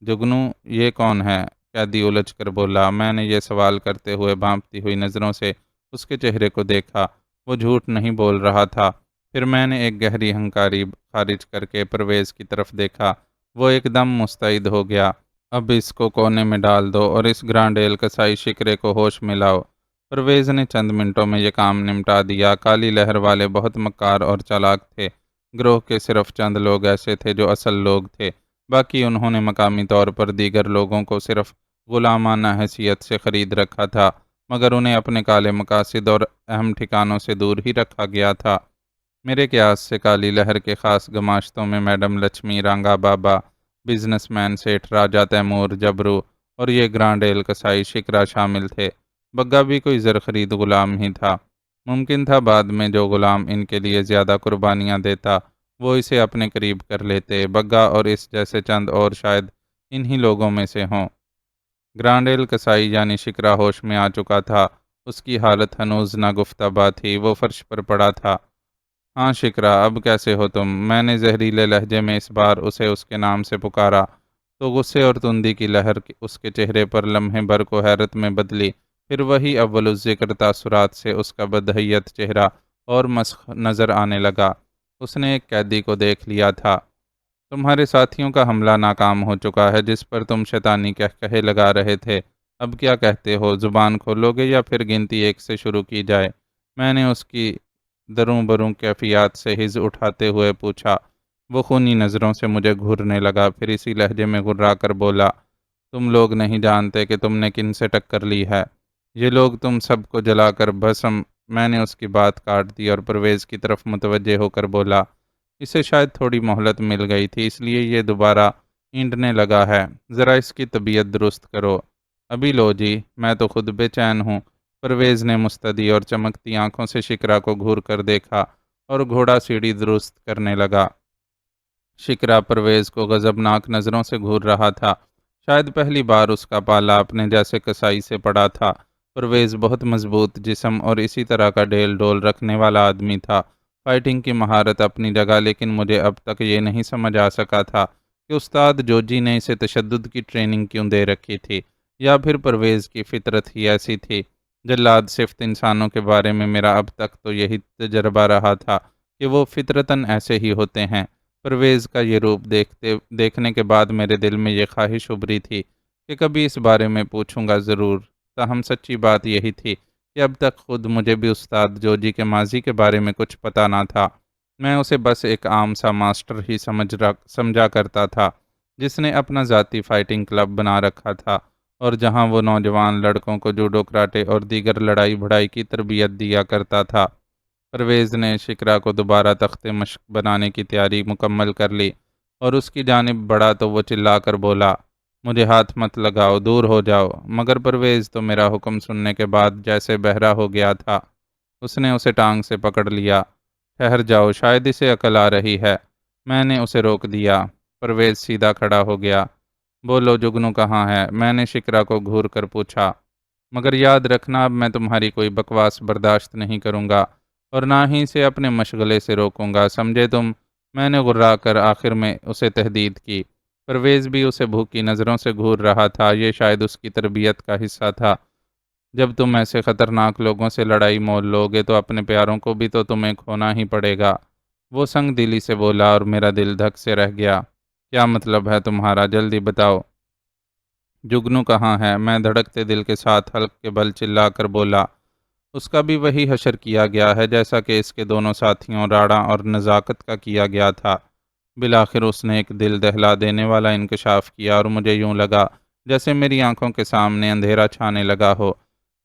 Speaker 1: جگنو؟ یہ کون ہے؟ قیدی الجھ کر بولا۔ میں نے یہ سوال کرتے ہوئے بھانپتی ہوئی نظروں سے اس کے چہرے کو دیکھا، وہ جھوٹ نہیں بول رہا تھا۔ پھر میں نے ایک گہری ہنکاری خارج کر کے پرویز کی طرف دیکھا، وہ ایک دم مستعد ہو گیا۔ اب اس کو کونے میں ڈال دو اور اس گرانڈ ایل کسائی شکرے کو ہوش میں لاؤ۔ پرویز نے چند منٹوں میں یہ کام نمٹا دیا۔ کالی لہر والے بہت مکار اور چالاک تھے۔ گروہ کے صرف چند لوگ ایسے تھے جو اصل لوگ تھے، باقی انہوں نے مقامی طور پر دیگر لوگوں کو صرف غلامانہ حیثیت سے خرید رکھا تھا، مگر انہیں اپنے کالے مقاصد اور اہم ٹھکانوں سے دور ہی رکھا گیا تھا۔ میرے قیاس سے کالی لہر کے خاص گماشتوں میں میڈم لچمی، رانگا بابا، بزنس مین سیٹھ راجہ تیمور، جبرو اور یہ گرانڈ ایل کسائی شکرا شامل تھے۔ بگا بھی کوئی زرخرید غلام ہی تھا۔ ممکن تھا بعد میں جو غلام ان کے لیے زیادہ قربانیاں دیتا وہ اسے اپنے قریب کر لیتے۔ بگا اور اس جیسے چند اور شاید انہی لوگوں میں سے ہوں۔ گرانڈ ایل کسائی یعنی شکرا ہوش میں آ چکا تھا، اس کی حالت ہنوز ناگفتہ تھی، وہ فرش پر پڑا تھا۔ ہاں شکرا، اب کیسے ہو تم؟ میں نے زہریلے لہجے میں اس بار اسے اس کے نام سے پکارا تو غصے اور تندی کی لہر اس کے چہرے پر لمحے بھر کو حیرت میں بدلی، پھر وہی اول الذکر تاثرات سے اس کا بدحیت چہرہ اور مسخ نظر آنے لگا۔ اس نے ایک قیدی کو دیکھ لیا تھا۔ تمہارے ساتھیوں کا حملہ ناکام ہو چکا ہے، جس پر تم شیطانی کہے لگا رہے تھے۔ اب کیا کہتے ہو؟ زبان کھولو گے یا پھر گنتی 1 سے شروع کی جائے؟ میں نے اس کی دروں بروں کیفیات سے حز اٹھاتے ہوئے پوچھا۔ وہ خونی نظروں سے مجھے گھورنے لگا، پھر اسی لہجے میں گھرا کر بولا، تم لوگ نہیں جانتے کہ تم نے کن سے ٹکر لی ہے۔ یہ لوگ تم سب کو جلا کر بھسم۔ میں نے اس کی بات کاٹ دی اور پرویز کی طرف متوجہ ہو کر بولا، اسے شاید تھوڑی مہلت مل گئی تھی، اس لیے یہ دوبارہ اینٹنے لگا ہے، ذرا اس کی طبیعت درست کرو۔ ابھی لو جی، میں تو خود بے چین ہوں۔ پرویز نے مستدی اور چمکتی آنکھوں سے شکرا کو گھور کر دیکھا اور گھوڑا سیڑھی درست کرنے لگا۔ شکرا پرویز کو غضبناک نظروں سے گھور رہا تھا، شاید پہلی بار اس کا پالا اپنے جیسے کسائی سے پڑا تھا۔ پرویز بہت مضبوط جسم اور اسی طرح کا ڈیل ڈول رکھنے والا آدمی تھا، فائٹنگ کی مہارت اپنی جگہ، لیکن مجھے اب تک یہ نہیں سمجھ آ سکا تھا کہ استاد جوجی نے اسے تشدد کی ٹریننگ کیوں دے رکھی تھی، یا پھر پرویز کی فطرت ہی ایسی تھی۔ جلاد صفت انسانوں کے بارے میں میرا اب تک تو یہی تجربہ رہا تھا کہ وہ فطرتاً ایسے ہی ہوتے ہیں۔ پرویز کا یہ روپ دیکھنے کے بعد میرے دل میں یہ خواہش ابھری تھی کہ کبھی اس بارے میں پوچھوں گا ضرور، تاہم سچی بات یہی تھی کہ اب تک خود مجھے بھی استاد جوجی کے ماضی کے بارے میں کچھ پتہ نہ تھا۔ میں اسے بس ایک عام سا ماسٹر ہی سمجھا کرتا تھا، جس نے اپنا ذاتی فائٹنگ کلب بنا رکھا تھا اور جہاں وہ نوجوان لڑکوں کو جوڈو کراٹے اور دیگر لڑائی بھڑائی کی تربیت دیا کرتا تھا۔ پرویز نے شکرا کو دوبارہ تخت مشق بنانے کی تیاری مکمل کر لی اور اس کی جانب بڑھا تو وہ چلا کر بولا، مجھے ہاتھ مت لگاؤ، دور ہو جاؤ۔ مگر پرویز تو میرا حکم سننے کے بعد جیسے بہرا ہو گیا تھا، اس نے اسے ٹانگ سے پکڑ لیا۔ ٹھہر جاؤ، شاید اسے عقل آ رہی ہے۔ میں نے اسے روک دیا۔ پرویز سیدھا کھڑا ہو گیا۔ بولو جگنو کہاں ہے؟ میں نے شکرا کو گھور کر پوچھا۔ مگر یاد رکھنا، اب میں تمہاری کوئی بکواس برداشت نہیں کروں گا اور نہ ہی اسے اپنے مشغلے سے روکوں گا، سمجھے تم؟ میں نے غرا کر آخر میں اسے تہدید کی۔ پرویز بھی اسے بھوکی نظروں سے گھور رہا تھا، یہ شاید اس کی تربیت کا حصہ تھا۔ جب تم ایسے خطرناک لوگوں سے لڑائی مول لو گے تو اپنے پیاروں کو بھی تو تمہیں کھونا ہی پڑے گا۔ وہ سنگ دلی سے بولا اور میرا دل دھک سے رہ گیا۔ کیا مطلب ہے تمہارا؟ جلدی بتاؤ۔ جگنو کہاں ہے؟ میں دھڑکتے دل کے ساتھ حلق کے بل چلا کر بولا۔ اس کا بھی وہی حشر کیا گیا ہے جیسا کہ اس کے دونوں ساتھیوں راڑا اور نزاکت کا کیا گیا تھا۔ بالآخر اس نے ایک دل دہلا دینے والا انکشاف کیا اور مجھے یوں لگا جیسے میری آنکھوں کے سامنے اندھیرا چھانے لگا ہو،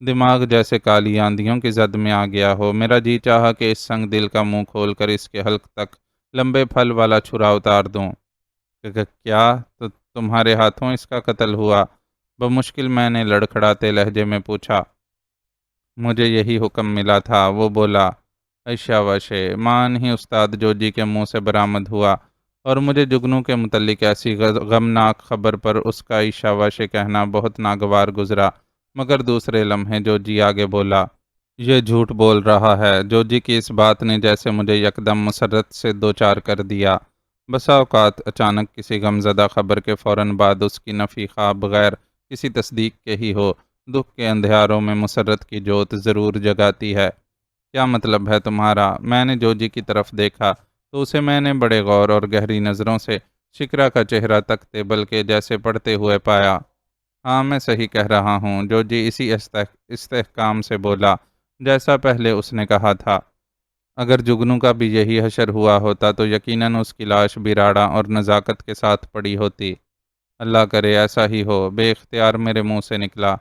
Speaker 1: دماغ جیسے کالی آندھیوں کی زد میں آ گیا ہو۔ میرا جی چاہا کہ اس سنگ دل کا منہ کھول کر اس کے حلق تک لمبے پھل والا چھرا اتار دوں۔ کیا تو تمہارے ہاتھوں اس کا قتل ہوا؟ بمشکل میں نے لڑکھڑاتے لہجے میں پوچھا۔ مجھے یہی حکم ملا تھا، وہ بولا۔ اشا وشے مان ہی استاد جوجی کے منہ سے برآمد ہوا اور مجھے جگنو کے متعلق ایسی غمناک خبر پر اس کا اشا وشے کہنا بہت ناگوار گزرا، مگر دوسرے لمحے جوجی آگے بولا۔ یہ جھوٹ بول رہا ہے۔ جوجی کی اس بات نے جیسے مجھے یکدم مسرت سے دوچار کر دیا۔ بسا اوقات اچانک کسی غمزدہ خبر کے فوراً بعد اس کی نفی خواہ بغیر کسی تصدیق کے ہی ہو، دکھ کے اندھیاروں میں مسرت کی جوت ضرور جگاتی ہے۔ کیا مطلب ہے تمہارا؟ میں نے جوجی کی طرف دیکھا تو اسے میں نے بڑے غور اور گہری نظروں سے شکرا کا چہرہ تکتے بلکہ جیسے پڑھتے ہوئے پایا۔ ہاں میں صحیح کہہ رہا ہوں، جوجی اسی استحکام سے بولا جیسا پہلے اس نے کہا تھا۔ اگر جگنو کا بھی یہی حشر ہوا ہوتا تو یقیناً اس کی لاش بھی راڑا اور نزاکت کے ساتھ پڑی ہوتی۔ اللہ کرے ایسا ہی ہو، بے اختیار میرے منہ سے نکلا۔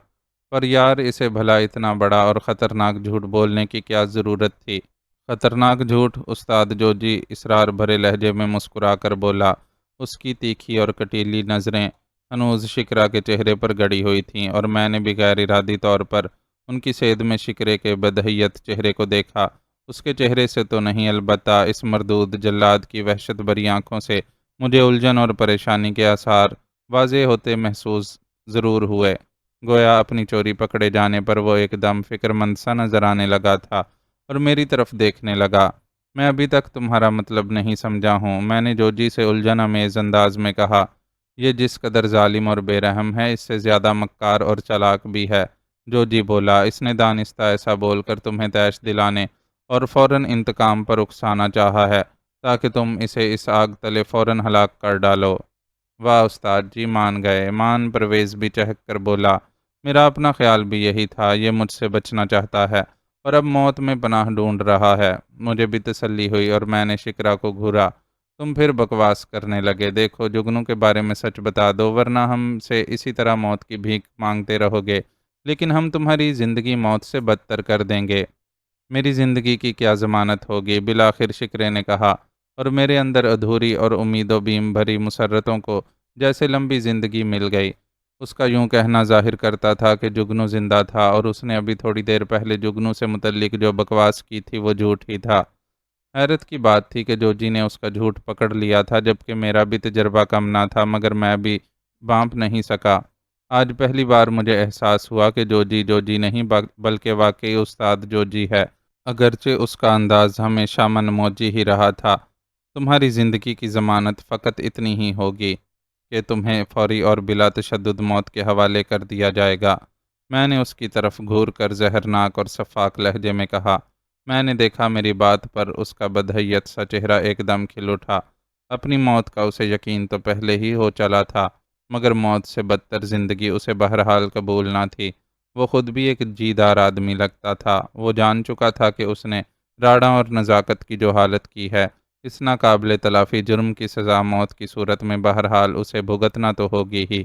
Speaker 1: پر یار اسے بھلا اتنا بڑا اور خطرناک جھوٹ بولنے کی کیا ضرورت تھی؟ خطرناک جھوٹ؟ استاد جوجی اسرار بھرے لہجے میں مسکرا کر بولا۔ اس کی تیکھی اور کٹیلی نظریں ہنوز شکرا کے چہرے پر گڑی ہوئی تھیں اور میں نے بھی غیر ارادی طور پر ان کی سید میں شکرے کے بدحیت چہرے کو دیکھا۔ اس کے چہرے سے تو نہیں، البتہ اس مردود جلاد کی وحشت بری آنکھوں سے مجھے الجھن اور پریشانی کے آثار واضح ہوتے محسوس ضرور ہوئے۔ گویا اپنی چوری پکڑے جانے پر وہ ایک دم فکر مند سا نظر آنے لگا تھا اور میری طرف دیکھنے لگا۔ میں ابھی تک تمہارا مطلب نہیں سمجھا ہوں، میں نے جوجی سے الجھن امیز انداز میں کہا۔ یہ جس قدر ظالم اور بے رحم ہے، اس سے زیادہ مکار اور چالاک بھی ہے، جوجی بولا۔ اس نے دانستہ ایسا بول کر تمہیں تیش دلانے اور فوراً انتقام پر اکسانا چاہا ہے تاکہ تم اسے اس آگ تلے فوراً ہلاک کر ڈالو۔ واہ استاد جی، مان گئے۔ مان پرویز بھی چہک کر بولا۔ میرا اپنا خیال بھی یہی تھا، یہ مجھ سے بچنا چاہتا ہے اور اب موت میں پناہ ڈھونڈ رہا ہے۔ مجھے بھی تسلی ہوئی اور میں نے شکرا کو گھورا۔ تم پھر بکواس کرنے لگے۔ دیکھو جگنو کے بارے میں سچ بتا دو، ورنہ ہم سے اسی طرح موت کی بھیک مانگتے رہو گے، لیکن ہم تمہاری زندگی موت سے بدتر کر دیں گے۔ میری زندگی کی کیا ضمانت ہوگی؟ بالآخر شکرے نے کہا اور میرے اندر ادھوری اور امید و بیم بھری مسرتوں کو جیسے لمبی زندگی مل گئی۔ اس کا یوں کہنا ظاہر کرتا تھا کہ جگنو زندہ تھا اور اس نے ابھی تھوڑی دیر پہلے جگنو سے متعلق جو بکواس کی تھی وہ جھوٹ ہی تھا۔ حیرت کی بات تھی کہ جوجی نے اس کا جھوٹ پکڑ لیا تھا جبکہ میرا بھی تجربہ کم نہ تھا، مگر میں بھی بانپ نہیں سکا۔ آج پہلی بار مجھے احساس ہوا کہ جوجی نہیں بلکہ واقعی استاد جوجی ہے، اگرچہ اس کا انداز ہمیشہ من موجی ہی رہا تھا۔ تمہاری زندگی کی ضمانت فقط اتنی ہی ہوگی کہ تمہیں فوری اور بلا تشدد موت کے حوالے کر دیا جائے گا۔ میں نے اس کی طرف گھور کر زہرناک اور شفاف لہجے میں کہا۔ میں نے دیکھا میری بات پر اس کا بدحیت سا چہرہ ایک دم کھل اٹھا۔ اپنی موت کا اسے یقین تو پہلے ہی ہو چلا تھا، مگر موت سے بدتر زندگی اسے بہرحال قبول نہ تھی۔ وہ خود بھی ایک جیدار آدمی لگتا تھا۔ وہ جان چکا تھا کہ اس نے راڑا اور نزاکت کی جو حالت کی ہے، اس ناقابل تلافی جرم کی سزا موت کی صورت میں بہرحال اسے بھگتنا تو ہوگی ہی،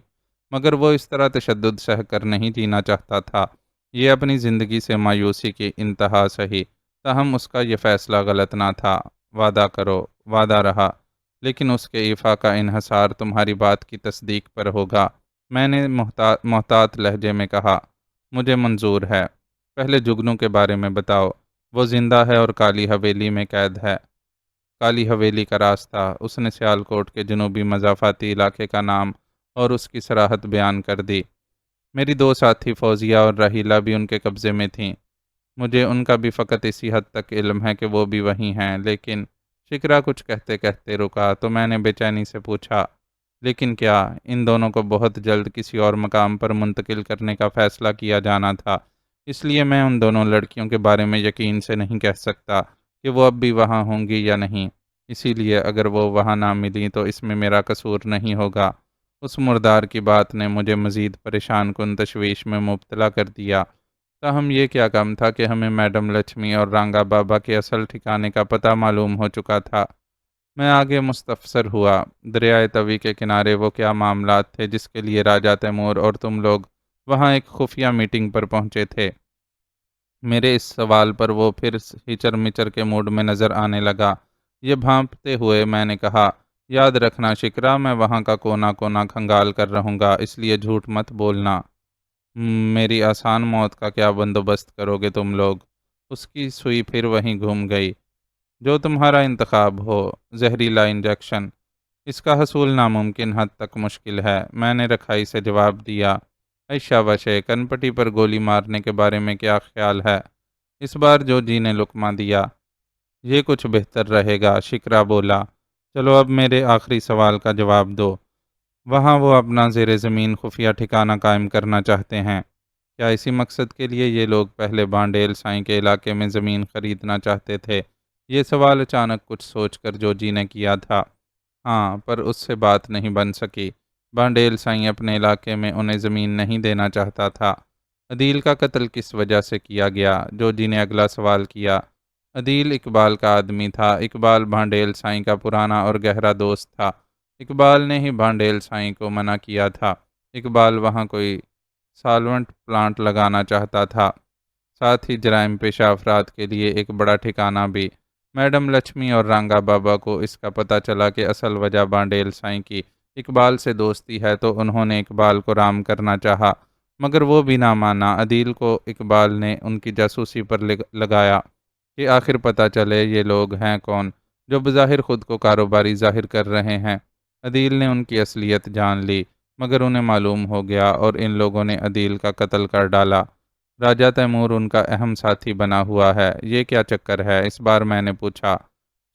Speaker 1: مگر وہ اس طرح تشدد سہ کر نہیں جینا چاہتا تھا۔ یہ اپنی زندگی سے مایوسی کی انتہا سہی، تاہم اس کا یہ فیصلہ غلط نہ تھا۔ وعدہ کرو۔ وعدہ رہا، لیکن اس کے ایفا کا انحصار تمہاری بات کی تصدیق پر ہوگا۔ میں نے محتاط لہجے میں کہا۔ مجھے منظور ہے۔ پہلے جگنو کے بارے میں بتاؤ۔ وہ زندہ ہے اور کالی حویلی میں قید ہے۔ کالی حویلی کا راستہ؟ اس نے سیالکوٹ کے جنوبی مضافاتی علاقے کا نام اور اس کی صراحت بیان کر دی۔ میری دو ساتھی فوزیہ اور راحیلہ بھی ان کے قبضے میں تھیں۔ مجھے ان کا بھی فقط اسی حد تک علم ہے کہ وہ بھی وہیں ہیں، لیکن شکرا کچھ کہتے کہتے رکا تو میں نے بے چینی سے پوچھا، لیکن کیا ان دونوں کو بہت جلد کسی اور مقام پر منتقل کرنے کا فیصلہ کیا جانا تھا؟ اس لیے میں ان دونوں لڑکیوں کے بارے میں یقین سے نہیں کہہ سکتا کہ وہ اب بھی وہاں ہوں گی یا نہیں۔ اسی لیے اگر وہ وہاں نہ ملی تو اس میں میرا قصور نہیں ہوگا۔ اس مردار کی بات نے مجھے مزید پریشان کن تشویش میں مبتلا کر دیا۔ تاہم یہ کیا کم تھا کہ ہمیں میڈم لچھمی اور رانگا بابا کے اصل ٹھکانے کا پتہ معلوم ہو چکا تھا۔ میں آگے مستفسر ہوا، دریائے توی کے کنارے وہ کیا معاملات تھے جس کے لیے راجہ تیمور اور تم لوگ وہاں ایک خفیہ میٹنگ پر پہنچے تھے؟ میرے اس سوال پر وہ پھر ہچر مچر کے موڈ میں نظر آنے لگا۔ یہ بھانپتے ہوئے میں نے کہا، یاد رکھنا شکرا، میں وہاں کا کونا کونا کھنگال کر رہوں گا، اس لیے جھوٹ مت بولنا۔ میری آسان موت کا کیا بندوبست کرو گے تم لوگ؟ اس کی سوئی پھر وہیں گھوم گئی۔ جو تمہارا انتخاب ہو، زہریلا انجیکشن، اس کا حصول ناممکن حد تک مشکل ہے، میں نے رکھائی سے جواب دیا۔ عائشہ وشے، کنپٹی پر گولی مارنے کے بارے میں کیا خیال ہے؟ اس بار جو جی نے لقمہ دیا، یہ کچھ بہتر رہے گا، شکرا بولا۔ چلو اب میرے آخری سوال کا جواب دو۔ وہاں وہ اپنا زیر زمین خفیہ ٹھکانہ قائم کرنا چاہتے ہیں۔ کیا اسی مقصد کے لیے یہ لوگ پہلے بانڈیل سائیں کے علاقے میں زمین خریدنا چاہتے تھے؟ یہ سوال اچانک کچھ سوچ کر جو جی نے کیا تھا۔ ہاں، پر اس سے بات نہیں بن سکی۔ بانڈیل سائیں اپنے علاقے میں انہیں زمین نہیں دینا چاہتا تھا۔ عدیل کا قتل کس وجہ سے کیا گیا؟ جو جی نے اگلا سوال کیا۔ عدیل اقبال کا آدمی تھا۔ اقبال بانڈیل سائیں کا پرانا اور گہرا دوست تھا۔ اقبال نے ہی بانڈیل سائیں کو منع کیا تھا۔ اقبال وہاں کوئی سالونٹ پلانٹ لگانا چاہتا تھا، ساتھ ہی جرائم پیشہ افراد کے لیے ایک بڑا ٹھکانہ بھی۔ میڈم لچھمی اور رانگا بابا کو اس کا پتہ چلا کہ اصل وجہ بانڈیل سائیں کی اقبال سے دوستی ہے تو انہوں نے اقبال کو رام کرنا چاہا، مگر وہ بھی نہ مانا۔ عدیل کو اقبال نے ان کی جاسوسی پر لگایا کہ آخر پتہ چلے یہ لوگ ہیں کون جو بظاہر خود کو کاروباری ظاہر کر رہے ہیں۔ عدیل نے ان کی اصلیت جان لی، مگر انہیں معلوم ہو گیا اور ان لوگوں نے عدیل کا قتل کر ڈالا۔ راجہ تیمور ان کا اہم ساتھی بنا ہوا ہے۔ یہ کیا چکر ہے؟ اس بار میں نے پوچھا۔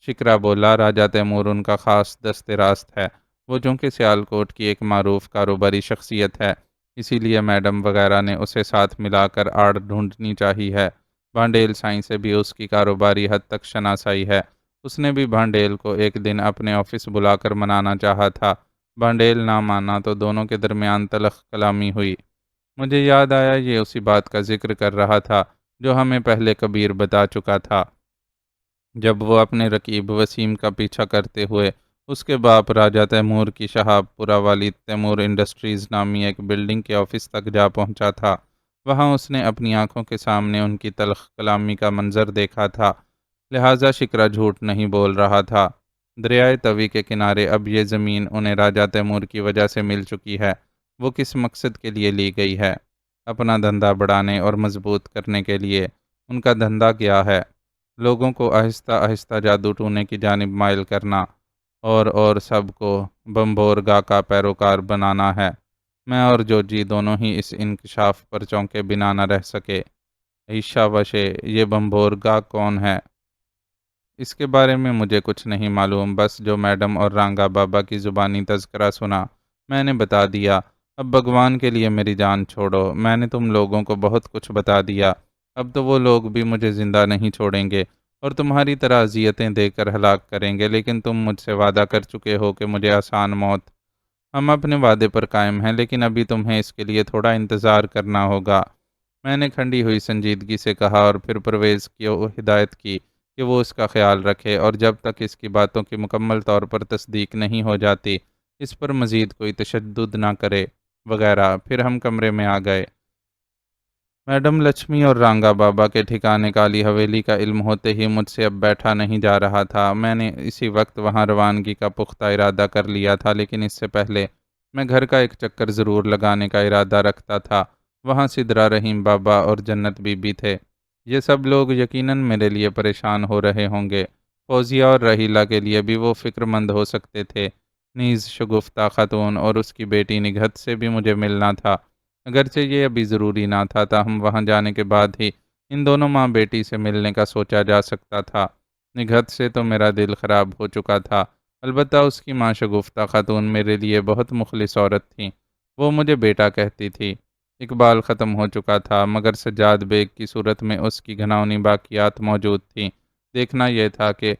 Speaker 1: شکرا بولا، راجہ تیمور ان کا خاص دست راست ہے۔ وہ چونکہ سیالکوٹ کی ایک معروف کاروباری شخصیت ہے، اسی لیے میڈم وغیرہ نے اسے ساتھ ملا کر آڑ ڈھونڈنی چاہی ہے۔ بانڈیل سائیں سے بھی اس کی کاروباری حد تک شناسائی ہے۔ اس نے بھی بانڈیل کو ایک دن اپنے آفس بلا کر منانا چاہا تھا۔ بانڈیل نہ مانا تو دونوں کے درمیان تلخ کلامی ہوئی۔ مجھے یاد آیا یہ اسی بات کا ذکر کر رہا تھا جو ہمیں پہلے کبیر بتا چکا تھا، جب وہ اپنے رقیب وسیم کا پیچھا کرتے ہوئے اس کے باپ راجہ تیمور کی شہاب پورہ والی تیمور انڈسٹریز نامی ایک بلڈنگ کے آفس تک جا پہنچا تھا۔ وہاں اس نے اپنی آنکھوں کے سامنے ان کی تلخ کلامی کا منظر دیکھا تھا، لہٰذا شکرا جھوٹ نہیں بول رہا تھا۔ دریائے توی کے کنارے اب یہ زمین انہیں راجہ تیمور کی وجہ سے مل چکی ہے۔ وہ کس مقصد کے لیے لی گئی ہے؟ اپنا دھندا بڑھانے اور مضبوط کرنے کے لیے۔ ان کا دھندا کیا ہے؟ لوگوں کو آہستہ آہستہ جادو ٹونے کی جانب مائل کرنا اور سب کو بمبورگا کا پیروکار بنانا ہے۔ میں اور جوجی دونوں ہی اس انکشاف پر چونکے بنا نہ رہ سکے۔ عائشہ وشے، یہ بمبورگا کون ہے؟ اس کے بارے میں مجھے کچھ نہیں معلوم، بس جو میڈم اور رانگا بابا کی زبانی تذکرہ سنا میں نے بتا دیا۔ اب بھگوان کے لیے میری جان چھوڑو، میں نے تم لوگوں کو بہت کچھ بتا دیا، اب تو وہ لوگ بھی مجھے زندہ نہیں چھوڑیں گے اور تمہاری طرح اذیتیں دے کر ہلاک کریں گے، لیکن تم مجھ سے وعدہ کر چکے ہو کہ مجھے آسان موت۔ ہم اپنے وعدے پر قائم ہیں، لیکن ابھی تمہیں اس کے لیے تھوڑا انتظار کرنا ہوگا، میں نے کھنڈی ہوئی سنجیدگی سے کہا، اور پھر پرویز کی ہدایت کی کہ وہ اس کا خیال رکھے اور جب تک اس کی باتوں کی مکمل طور پر تصدیق نہیں ہو جاتی اس پر مزید کوئی تشدد نہ کرے وغیرہ۔ پھر ہم کمرے میں آ گئے۔ میڈم لچھمی اور رانگا بابا کے ٹھکانے کالی حویلی کا علم ہوتے ہی مجھ سے اب بیٹھا نہیں جا رہا تھا۔ میں نے اسی وقت وہاں روانگی کا پختہ ارادہ کر لیا تھا، لیکن اس سے پہلے میں گھر کا ایک چکر ضرور لگانے کا ارادہ رکھتا تھا۔ وہاں سدرا رحیم بابا اور جنت بی بی تھے۔ یہ سب لوگ یقیناً میرے لیے پریشان ہو رہے ہوں گے۔ فوزیہ اور رحیلہ کے لیے بھی وہ فکر مند ہو سکتے تھے۔ نیز شگفتہ خاتون اور اس کی بیٹی نگہت سے بھی مجھے ملنا تھا، اگرچہ یہ ابھی ضروری نہ تھا، تاہم وہاں جانے کے بعد ہی ان دونوں ماں بیٹی سے ملنے کا سوچا جا سکتا تھا۔ نگہت سے تو میرا دل خراب ہو چکا تھا، البتہ اس کی ماں شگفتہ خاتون میرے لیے بہت مخلص عورت تھیں، وہ مجھے بیٹا کہتی تھی۔ اقبال ختم ہو چکا تھا، مگر سجاد بیگ کی صورت میں اس کی گھناؤنی باقیات موجود تھیں۔ دیکھنا یہ تھا کہ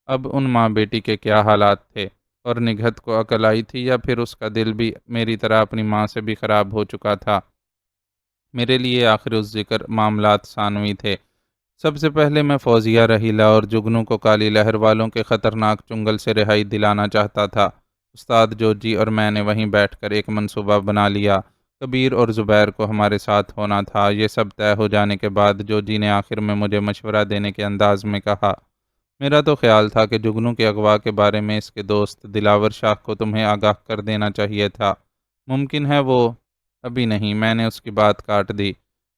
Speaker 1: اب ان ماں بیٹی کے کیا حالات تھے، اور نگہت کو عقل آئی تھی یا پھر اس کا دل بھی میری طرح اپنی ماں سے بھی خراب ہو چکا تھا؟ میرے لیے آخر اس ذکر معاملات ثانوی تھے۔ سب سے پہلے میں فوزیہ، رحیلہ اور جگنو کو کالی لہر والوں کے خطرناک چنگل سے رہائی دلانا چاہتا تھا۔ استاد جوجی اور میں نے وہیں بیٹھ کر ایک منصوبہ بنا لیا۔ کبیر اور زبیر کو ہمارے ساتھ ہونا تھا۔ یہ سب طے ہو جانے کے بعد جوجی نے آخر میں مجھے مشورہ دینے کے انداز میں کہا، میرا تو خیال تھا کہ جگنو کے اغوا کے بارے میں اس کے دوست دلاور شاہ کو تمہیں آگاہ کر دینا چاہیے تھا۔ ممکن ہے وہ ابھی نہیں، میں نے اس کی بات کاٹ دی۔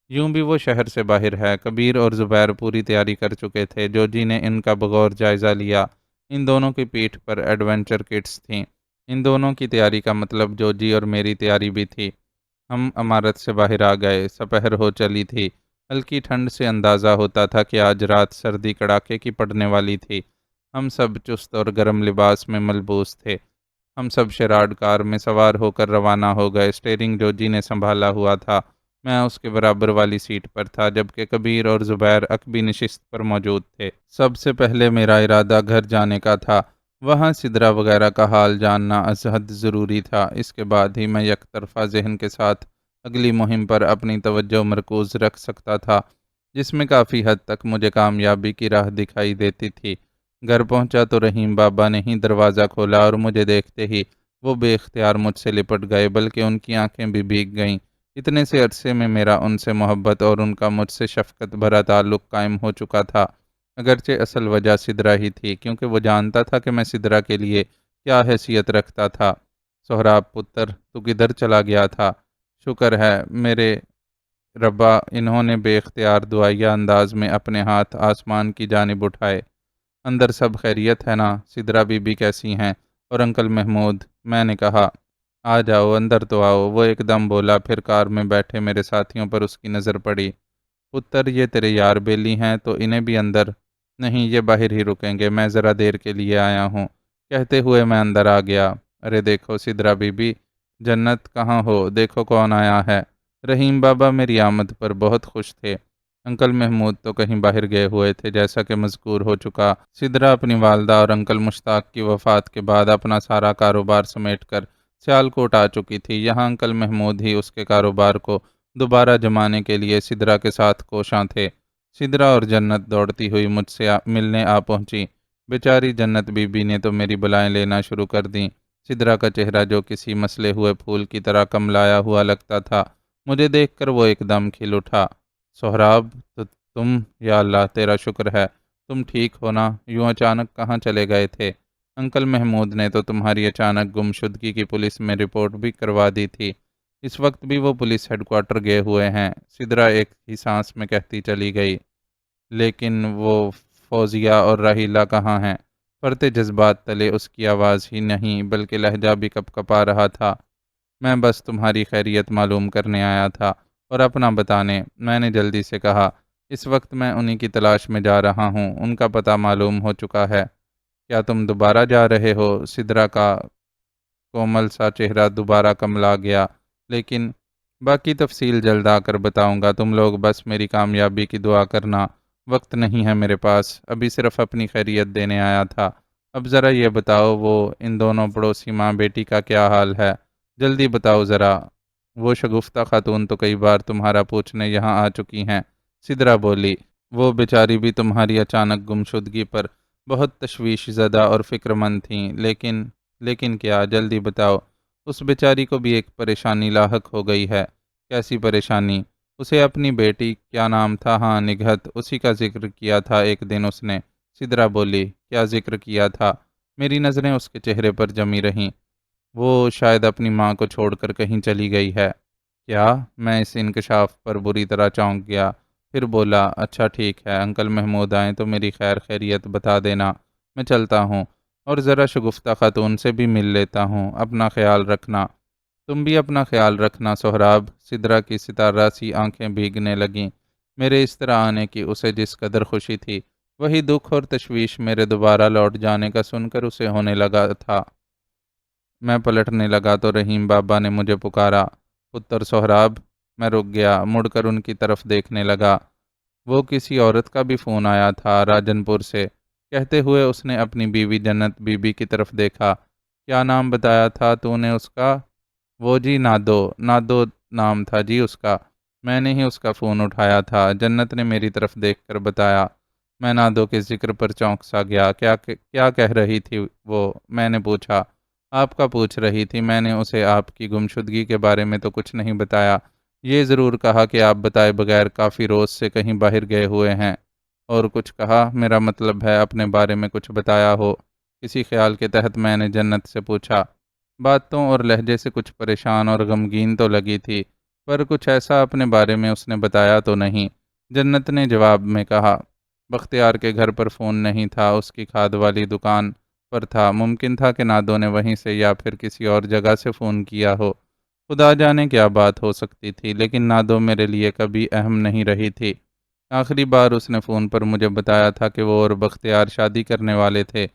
Speaker 1: یوں بھی وہ شہر سے باہر ہے۔ کبیر اور زبیر پوری تیاری کر چکے تھے۔ جوجی نے ان کا بغور جائزہ لیا۔ ان دونوں کی پیٹھ پر ایڈونچر کٹس تھیں۔ ان دونوں کی تیاری کا مطلب جوجی اور میری تیاری بھی تھی۔ ہم عمارت سے باہر آ گئے۔ سپہر ہو چلی تھی۔ ہلکی ٹھنڈ سے اندازہ ہوتا تھا کہ آج رات سردی کڑاکے کی پڑنے والی تھی۔ ہم سب چست اور گرم لباس میں ملبوس تھے۔ ہم سب شیراڈ کار میں سوار ہو کر روانہ ہو گئے۔ اسٹیئرنگ جوجی نے سنبھالا ہوا تھا۔ میں اس کے برابر والی سیٹ پر تھا، جبکہ کبیر اور زبیر عقبی نشست پر موجود تھے۔ سب سے پہلے میرا ارادہ گھر جانے کا تھا۔ وہاں سدرا وغیرہ کا حال جاننا از حد ضروری تھا۔ اس کے بعد ہی میں یک طرفہ ذہن کے ساتھ اگلی مہم پر اپنی توجہ مرکوز رکھ سکتا تھا، جس میں کافی حد تک مجھے کامیابی کی راہ دکھائی دیتی تھی۔ گھر پہنچا تو رحیم بابا نے ہی دروازہ کھولا اور مجھے دیکھتے ہی وہ بے اختیار مجھ سے لپٹ گئے، بلکہ ان کی آنکھیں بھی بھیگ گئیں۔ اتنے سے عرصے میں میرا ان سے محبت اور ان کا مجھ سے شفقت بھرا تعلق قائم ہو چکا تھا، اگرچہ اصل وجہ سدرا ہی تھی، کیونکہ وہ جانتا تھا کہ میں سدرا کے لیے کیا حیثیت رکھتا تھا۔ سہراب پتر، تو کدھر چلا گیا تھا؟ شکر ہے میرے ربا، انہوں نے بے اختیار دعائیہ انداز میں اپنے ہاتھ آسمان کی جانب اٹھائے۔ اندر سب خیریت ہے نا؟ سدرا بی بی کیسی ہیں؟ اور انکل محمود؟ میں نے کہا، آ جاؤ، اندر تو آؤ، وہ ایک دم بولا۔ پھر کار میں بیٹھے میرے ساتھیوں پر اس کی نظر پڑی۔ پتر، یہ تیرے یار بیلی ہیں تو انہیں بھی اندر؟ نہیں، یہ باہر ہی رکیں گے، میں ذرا دیر کے لیے آیا ہوں، کہتے ہوئے میں اندر آ گیا۔ ارے دیکھو سدرا بی بی، جنت کہاں ہو، دیکھو کون آیا ہے۔ رحیم بابا میری آمد پر بہت خوش تھے۔ انکل محمود تو کہیں باہر گئے ہوئے تھے، جیسا کہ مذکور ہو چکا۔ سدرا اپنی والدہ اور انکل مشتاق کی وفات کے بعد اپنا سارا کاروبار سمیٹ کر سیالکوٹ آ چکی تھی۔ یہاں انکل محمود ہی اس کے کاروبار کو دوبارہ جمانے کے لیے سدرا کے ساتھ کوشاں تھے۔ سدرا اور جنت دوڑتی ہوئی مجھ سے ملنے آ پہنچی۔ بیچاری جنت بی بی نے تو میری بلائیں لینا شروع کر دیں۔ سدرا کا چہرہ جو کسی مسلے ہوئے پھول کی طرح کملایا ہوا لگتا تھا، مجھے دیکھ کر وہ ایک دم کھل اٹھا۔ سہراب، تو تم؟ یا اللہ، تیرا شکر ہے، تم ٹھیک ہو نا؟ یوں اچانک کہاں چلے گئے تھے؟ انکل محمود نے تو تمہاری اچانک گمشدگی کی پولیس میں رپورٹ بھی کروا دی تھی۔ اس وقت بھی وہ پولیس ہیڈ کوارٹر گئے ہوئے ہیں، سدرا ایک ہی سانس میں کہتی چلی گئی۔ لیکن وہ فوزیہ اور راحیلہ کہاں ہیں؟ پرتے جذبات تلے اس کی آواز ہی نہیں بلکہ لہجہ بھی کپ کپا رہا تھا۔ میں بس تمہاری خیریت معلوم کرنے آیا تھا اور اپنا بتانے، میں نے جلدی سے کہا۔ اس وقت میں انہی کی تلاش میں جا رہا ہوں، ان کا پتہ معلوم ہو چکا ہے۔ کیا تم دوبارہ جا رہے ہو؟ سدرا کا کومل سا چہرہ دوبارہ کملا گیا۔ لیکن باقی تفصیل جلد آ کر بتاؤں گا، تم لوگ بس میری کامیابی کی دعا کرنا۔ وقت نہیں ہے میرے پاس، ابھی صرف اپنی خیریت دینے آیا تھا۔ اب ذرا یہ بتاؤ، وہ ان دونوں پڑوسی ماں بیٹی کا کیا حال ہے؟ جلدی بتاؤ ذرا۔ وہ شگفتہ خاتون تو کئی بار تمہارا پوچھنے یہاں آ چکی ہیں، سدرا بولی۔ وہ بیچاری بھی تمہاری اچانک گمشدگی پر بہت تشویش زدہ اور فکر مند تھیں، لیکن کیا؟ جلدی بتاؤ۔ اس بیچاری کو بھی ایک پریشانی لاحق ہو گئی ہے۔ کیسی پریشانی؟ اسے اپنی بیٹی، کیا نام تھا؟ ہاں، نگہت، اسی کا ذکر کیا تھا ایک دن اس نے۔ سدرا بولی، کیا ذکر کیا تھا؟ میری نظریں اس کے چہرے پر جمی رہیں۔ وہ شاید اپنی ماں کو چھوڑ کر کہیں چلی گئی ہے۔ کیا؟ میں اس انکشاف پر بری طرح چونک گیا، پھر بولا، اچھا ٹھیک ہے، انکل محمود آئیں تو میری خیر خیریت بتا دینا، میں چلتا ہوں، اور ذرا شگفتہ خاتون سے بھی مل لیتا ہوں۔ اپنا خیال رکھنا۔ تم بھی اپنا خیال رکھنا سہراب۔ سدرا کی ستارہ سی آنکھیں بھیگنے لگیں۔ میرے اس طرح آنے کی اسے جس قدر خوشی تھی، وہی دکھ اور تشویش میرے دوبارہ لوٹ جانے کا سن کر اسے ہونے لگا تھا۔ میں پلٹنے لگا تو رحیم بابا نے مجھے پکارا، پتر سہراب۔ میں رک گیا، مڑ کر ان کی طرف دیکھنے لگا۔ وہ کسی عورت کا بھی فون آیا تھا راجن پور سے؟ کہتے ہوئے اس نے اپنی بیوی جنت بی بی کی طرف دیکھا۔ کیا نام بتایا تھا تو نے اس کا؟ وہ جی نادو، نادو نام تھا جی اس کا۔ میں نے ہی اس کا فون اٹھایا تھا، جنت نے میری طرف دیکھ کر بتایا۔ میں نادو کے ذکر پر چونک سا گیا۔ کیا کہہ رہی تھی وہ؟ میں نے پوچھا۔ آپ کا پوچھ رہی تھی، میں نے اسے آپ کی گمشدگی کے بارے میں تو کچھ نہیں بتایا، یہ ضرور کہا کہ آپ بتائے بغیر کافی روز سے کہیں باہر گئے ہوئے ہیں۔ اور کچھ کہا؟ میرا مطلب ہے اپنے بارے میں کچھ بتایا ہو؟ کسی خیال کے تحت میں نے جنت سے پوچھا۔ باتوں اور لہجے سے کچھ پریشان اور غمگین تو لگی تھی، پر کچھ ایسا اپنے بارے میں اس نے بتایا تو نہیں۔ جنت نے جواب میں کہا، بختیار کے گھر پر فون نہیں تھا، اس کی کھاد والی دکان پر تھا۔ ممکن تھا کہ نادو نے وہیں سے یا پھر کسی اور جگہ سے فون کیا ہو۔ خدا جانے کیا بات ہو سکتی تھی، لیکن نادو میرے لیے کبھی اہم نہیں رہی تھی۔ آخری بار اس نے فون پر مجھے بتایا تھا کہ وہ اور بختیار شادی کرنے والے تھے۔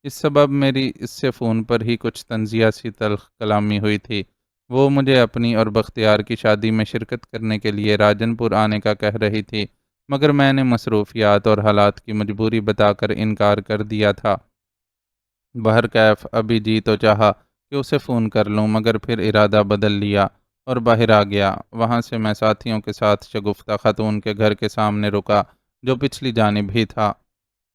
Speaker 1: اس سبب میری اس سے فون پر ہی کچھ طنزیہ سی تلخ کلامی ہوئی تھی۔ وہ مجھے اپنی اور بختیار کی شادی میں شرکت کرنے کے لیے راجن پور آنے کا کہہ رہی تھی، مگر میں نے مصروفیات اور حالات کی مجبوری بتا کر انکار کر دیا تھا۔ بہرکیف ابھی جی تو چاہا کہ اسے فون کر لوں، مگر پھر ارادہ بدل لیا اور باہر آ گیا۔ وہاں سے میں ساتھیوں کے ساتھ شگفتہ خاتون کے گھر کے سامنے رکا، جو پچھلی جانب ہی تھا۔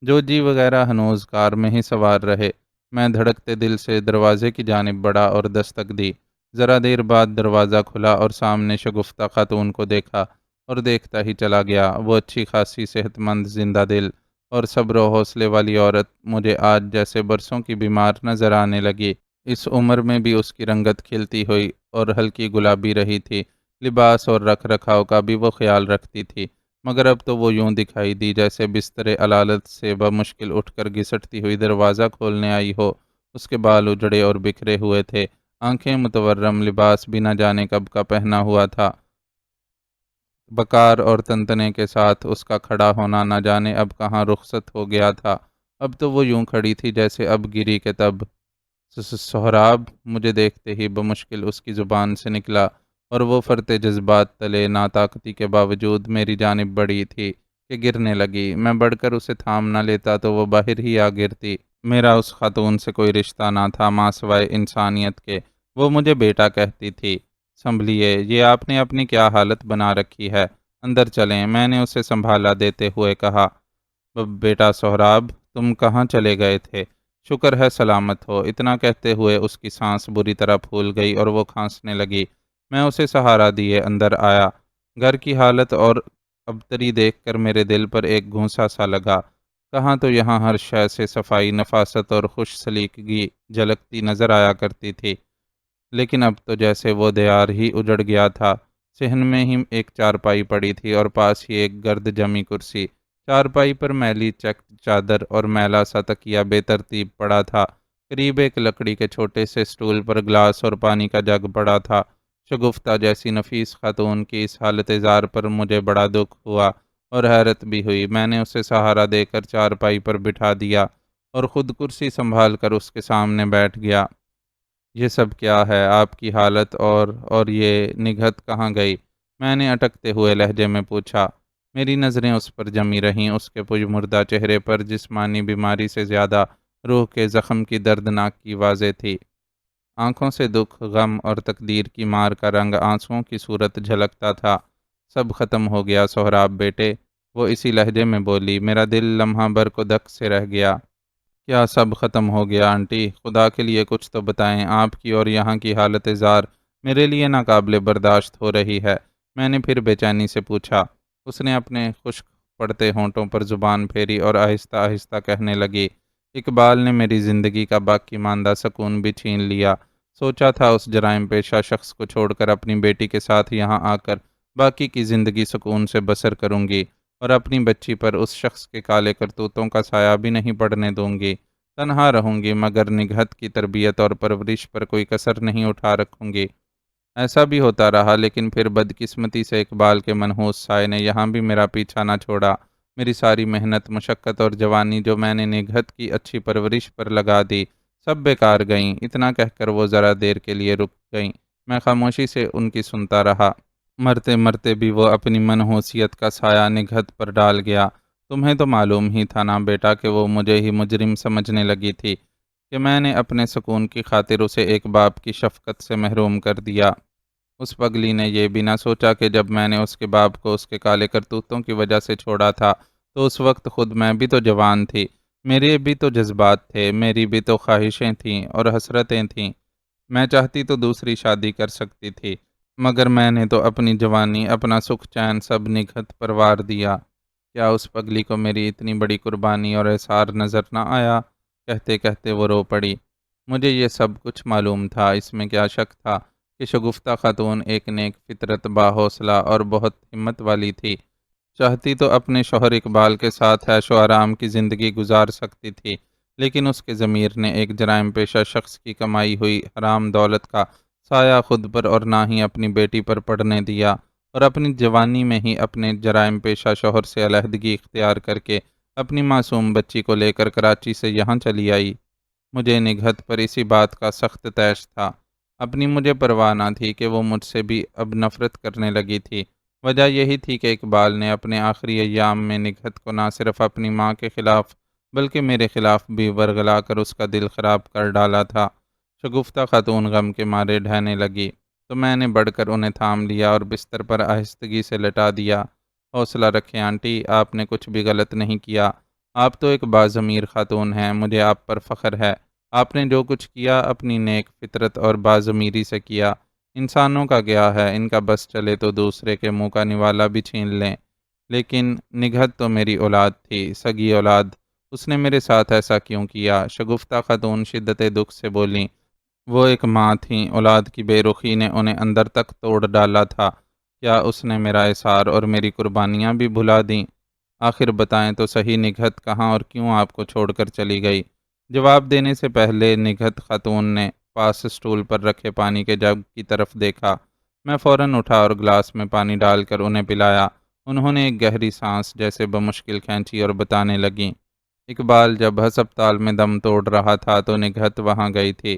Speaker 1: جو جی وغیرہ ہنوز کار میں ہی سوار رہے۔ میں دھڑکتے دل سے دروازے کی جانب بڑھا اور دستک دی۔ ذرا دیر بعد دروازہ کھلا اور سامنے شگفتہ خاتون کو دیکھا اور دیکھتا ہی چلا گیا۔ وہ اچھی خاصی صحت مند، زندہ دل اور صبر و حوصلے والی عورت مجھے آج جیسے برسوں کی بیمار نظر آنے لگی۔ اس عمر میں بھی اس کی رنگت کھلتی ہوئی اور ہلکی گلابی رہی تھی۔ لباس اور رکھ رکھاؤ کا بھی وہ خیال رکھتی تھی، مگر اب تو وہ یوں دکھائی دی جیسے بستر علالت سے بمشکل اٹھ کر گھسٹتی ہوئی دروازہ کھولنے آئی ہو۔ اس کے بال اجڑے اور بکھرے ہوئے تھے، آنکھیں متورم، لباس بھی نہ جانے کب کا پہنا ہوا تھا۔ بکار اور تنتنے کے ساتھ اس کا کھڑا ہونا نہ جانے اب کہاں رخصت ہو گیا تھا۔ اب تو وہ یوں کھڑی تھی جیسے اب گری کہ تب۔ سہراب! مجھے دیکھتے ہی بمشکل اس کی زبان سے نکلا، اور وہ فرتے جذبات تلے ناطاقتی کے باوجود میری جانب بڑھی تھی کہ گرنے لگی۔ میں بڑھ کر اسے تھام نہ لیتا تو وہ باہر ہی آ گرتی۔ میرا اس خاتون سے کوئی رشتہ نہ تھا ماں سوائے انسانیت کے۔ وہ مجھے بیٹا کہتی تھی۔ سنبھلیے، یہ آپ نے اپنی کیا حالت بنا رکھی ہے، اندر چلیں، میں نے اسے سنبھالا دیتے ہوئے کہا۔ بیٹا سہراب، تم کہاں چلے گئے تھے؟ شکر ہے سلامت ہو۔ اتنا کہتے ہوئے اس کی سانس بری طرح پھول گئی اور وہ کھانسنے لگی۔ میں اسے سہارا دیے اندر آیا۔ گھر کی حالت اور ابتری دیکھ کر میرے دل پر ایک گھونسا سا لگا۔ کہاں تو یہاں ہر شے سے صفائی، نفاست اور خوش سلیقگی جھلکتی نظر آیا کرتی تھی، لیکن اب تو جیسے وہ دیار ہی اجڑ گیا تھا۔ صحن میں ہی ایک چارپائی پڑی تھی اور پاس ہی ایک گرد جمی کرسی۔ چارپائی پر میلی چیک چادر اور میلا سا تکیہ بے ترتیب پڑا تھا۔ قریب ایک لکڑی کے چھوٹے سے سٹول پر گلاس اور پانی کا جگ پڑا تھا۔ شگفتہ جیسی نفیس خاتون کی اس حالت زار پر مجھے بڑا دکھ ہوا اور حیرت بھی ہوئی۔ میں نے اسے سہارا دے کر چارپائی پر بٹھا دیا اور خود کرسی سنبھال کر اس کے سامنے بیٹھ گیا۔ یہ سب کیا ہے؟ آپ کی حالت اور یہ نگہت کہاں گئی؟ میں نے اٹکتے ہوئے لہجے میں پوچھا۔ میری نظریں اس پر جمی رہیں، اس کے پژمردہ چہرے پر جسمانی بیماری سے زیادہ روح کے زخم کی دردناک کی واضح تھی۔ آنکھوں سے دکھ، غم اور تقدیر کی مار کا رنگ آنسوؤں کی صورت جھلکتا تھا۔ سب ختم ہو گیا سہراب بیٹے، وہ اسی لہجے میں بولی۔ میرا دل لمحہ بھر کو دک سے رہ گیا۔ کیا سب ختم ہو گیا آنٹی؟ خدا کے لیے کچھ تو بتائیں، آپ کی اور یہاں کی حالت زار میرے لیے ناقابل برداشت ہو رہی ہے۔ میں نے پھر بے چینی سے پوچھا۔ اس نے اپنے خشک پڑتے ہونٹوں پر زبان پھیری اور آہستہ آہستہ کہنے لگی، اقبال نے میری زندگی کا باقی ماندہ سکون بھی چھین لیا۔ سوچا تھا اس جرائم پیشہ شخص کو چھوڑ کر اپنی بیٹی کے ساتھ یہاں آ کر باقی کی زندگی سکون سے بسر کروں گی، اور اپنی بچی پر اس شخص کے کالے کرتوتوں کا سایہ بھی نہیں پڑنے دوں گی۔ تنہا رہوں گی، مگر نگہت کی تربیت اور پرورش پر کوئی کسر نہیں اٹھا رکھوں گی۔ ایسا بھی ہوتا رہا، لیکن پھر بدقسمتی سے اقبال کے منحوس سائے نے یہاں بھی میرا پیچھا نہ چھوڑا۔ میری ساری محنت، مشقت اور جوانی جو میں نے نگہت کی اچھی پرورش پر لگا دی، سب بیکار گئیں۔ اتنا کہہ کر وہ ذرا دیر کے لیے رک گئیں۔ میں خاموشی سے ان کی سنتا رہا۔ مرتے مرتے بھی وہ اپنی منحوسیت کا سایہ نگہت پر ڈال گیا تمہیں تو معلوم ہی تھا نا بیٹا کہ وہ مجھے ہی مجرم سمجھنے لگی تھی کہ میں نے اپنے سکون کی خاطر اسے ایک باپ کی شفقت سے محروم کر دیا۔ اس پگلی نے یہ بھی نہ سوچا کہ جب میں نے اس کے باپ کو اس کے کالے کرتوتوں کی وجہ سے چھوڑا تھا تو اس وقت خود میں بھی تو جوان تھی، میرے بھی تو جذبات تھے، میری بھی تو خواہشیں تھیں اور حسرتیں تھیں۔ میں چاہتی تو دوسری شادی کر سکتی تھی، مگر میں نے تو اپنی جوانی، اپنا سکھ چین سب نگہت پر وار دیا۔ کیا اس پگلی کو میری اتنی بڑی قربانی اور احسار نظر نہ آیا؟ کہتے کہتے وہ رو پڑی۔ مجھے یہ سب کچھ معلوم تھا، اس میں کیا شک تھا کہ شگفتہ خاتون ایک نیک فطرت، باحوصلہ اور بہت ہمت والی تھی۔ چاہتی تو اپنے شوہر اقبال کے ساتھ عیش و آرام کی زندگی گزار سکتی تھی، لیکن اس کے ضمیر نے ایک جرائم پیشہ شخص کی کمائی ہوئی حرام دولت کا سایہ خود پر اور نہ ہی اپنی بیٹی پر پڑنے دیا، اور اپنی جوانی میں ہی اپنے جرائم پیشہ شوہر سے علیحدگی اختیار کر کے اپنی معصوم بچی کو لے کر کراچی سے یہاں چلی آئی۔ مجھے نگہت پر اسی بات کا سخت طیش تھا۔ اپنی مجھے پرواہ نہ تھی کہ وہ مجھ سے بھی اب نفرت کرنے لگی تھی۔ وجہ یہی تھی کہ اقبال نے اپنے آخری ایام میں نگہت کو نہ صرف اپنی ماں کے خلاف بلکہ میرے خلاف بھی ورغلا کر اس کا دل خراب کر ڈالا تھا۔ شگفتہ خاتون غم کے مارے ڈھہنے لگی تو میں نے بڑھ کر انہیں تھام لیا اور بستر پر آہستگی سے لٹا دیا۔ حوصلہ رکھیں آنٹی، آپ نے کچھ بھی غلط نہیں کیا۔ آپ تو ایک باضمیر خاتون ہیں، مجھے آپ پر فخر ہے۔ آپ نے جو کچھ کیا اپنی نیک فطرت اور باضمیری سے کیا۔ انسانوں کا کیا ہے، ان کا بس چلے تو دوسرے کے منہ کا نوالا بھی چھین لیں۔ لیکن نگہت تو میری اولاد تھی، سگی اولاد، اس نے میرے ساتھ ایسا کیوں کیا؟ شگفتہ خاتون شدت دکھ سے بولیں۔ وہ ایک ماں تھیں، اولاد کی بے رخی نے انہیں اندر تک توڑ ڈالا تھا۔ کیا اس نے میرا احسار اور میری قربانیاں بھی بھلا دیں؟ آخر بتائیں تو صحیح، نگہت کہاں اور کیوں آپ کو چھوڑ کر چلی گئی؟ جواب دینے سے پہلے نگہت خاتون نے پاس اسٹول پر رکھے پانی کے جگ کی طرف دیکھا۔ میں فوراً اٹھا اور گلاس میں پانی ڈال کر انہیں پلایا۔ انہوں نے ایک گہری سانس جیسے بمشکل کھینچی اور بتانے لگیں۔ اقبال جب ہسپتال میں دم توڑ رہا تھا تو نگہت وہاں گئی تھی۔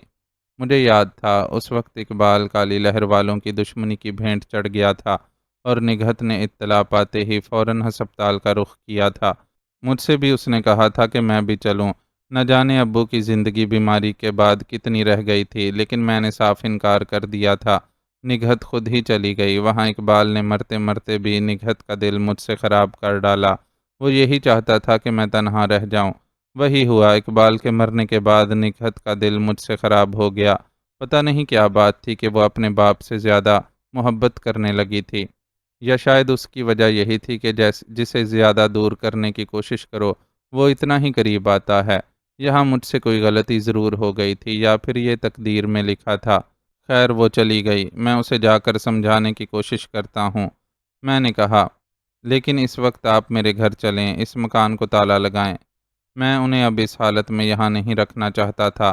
Speaker 1: مجھے یاد تھا اس وقت اقبال کالی لہر والوں کی دشمنی کی بھینٹ چڑھ گیا تھا اور نگہت نے اطلاع پاتے ہی فوراً ہسپتال کا رخ کیا تھا۔ مجھ سے بھی اس نے کہا تھا کہ میں بھی چلوں۔ نہ جانے ابو کی زندگی بیماری کے بعد کتنی رہ گئی تھی، لیکن میں نے صاف انکار کر دیا تھا۔ نگہت خود ہی چلی گئی۔ وہاں اقبال نے مرتے مرتے بھی نگہت کا دل مجھ سے خراب کر ڈالا۔ وہ یہی چاہتا تھا کہ میں تنہا رہ جاؤں۔ وہی ہوا، اقبال کے مرنے کے بعد نگہت کا دل مجھ سے خراب ہو گیا۔ پتہ نہیں کیا بات تھی کہ وہ اپنے باپ سے زیادہ محبت کرنے لگی تھی، یا شاید اس کی وجہ یہی تھی کہ جسے زیادہ دور کرنے کی کوشش کرو وہ اتنا ہی قریب آتا ہے۔ یہاں مجھ سے کوئی غلطی ضرور ہو گئی تھی، یا پھر یہ تقدیر میں لکھا تھا۔ خیر وہ چلی گئی، میں اسے جا کر سمجھانے کی کوشش کرتا ہوں۔ میں نے کہا، لیکن اس وقت آپ میرے گھر چلیں، اس مکان کو تالا لگائیں۔ میں انہیں اب اس حالت میں یہاں نہیں رکھنا چاہتا تھا۔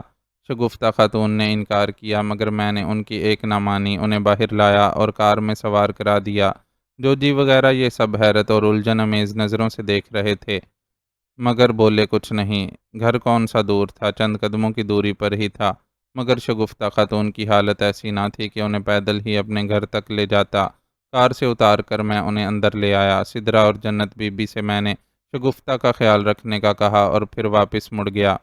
Speaker 1: شگفتہ خاتون نے انکار کیا، مگر میں نے ان کی ایک نہ مانی، انہیں باہر لایا اور کار میں سوار کرا دیا۔ جوجی وغیرہ یہ سب حیرت اور الجھن امیز نظروں سے دیکھ رہے تھے، مگر بولے کچھ نہیں۔ گھر کون سا دور تھا، چند قدموں کی دوری پر ہی تھا، مگر شگفتہ خاتون کی حالت ایسی نہ تھی کہ انہیں پیدل ہی اپنے گھر تک لے جاتا۔ کار سے اتار کر میں انہیں اندر لے آیا۔ سدرا اور جنت بی بی سے میں نے شگفتہ کا خیال رکھنے کا کہا اور پھر واپس مڑ گیا۔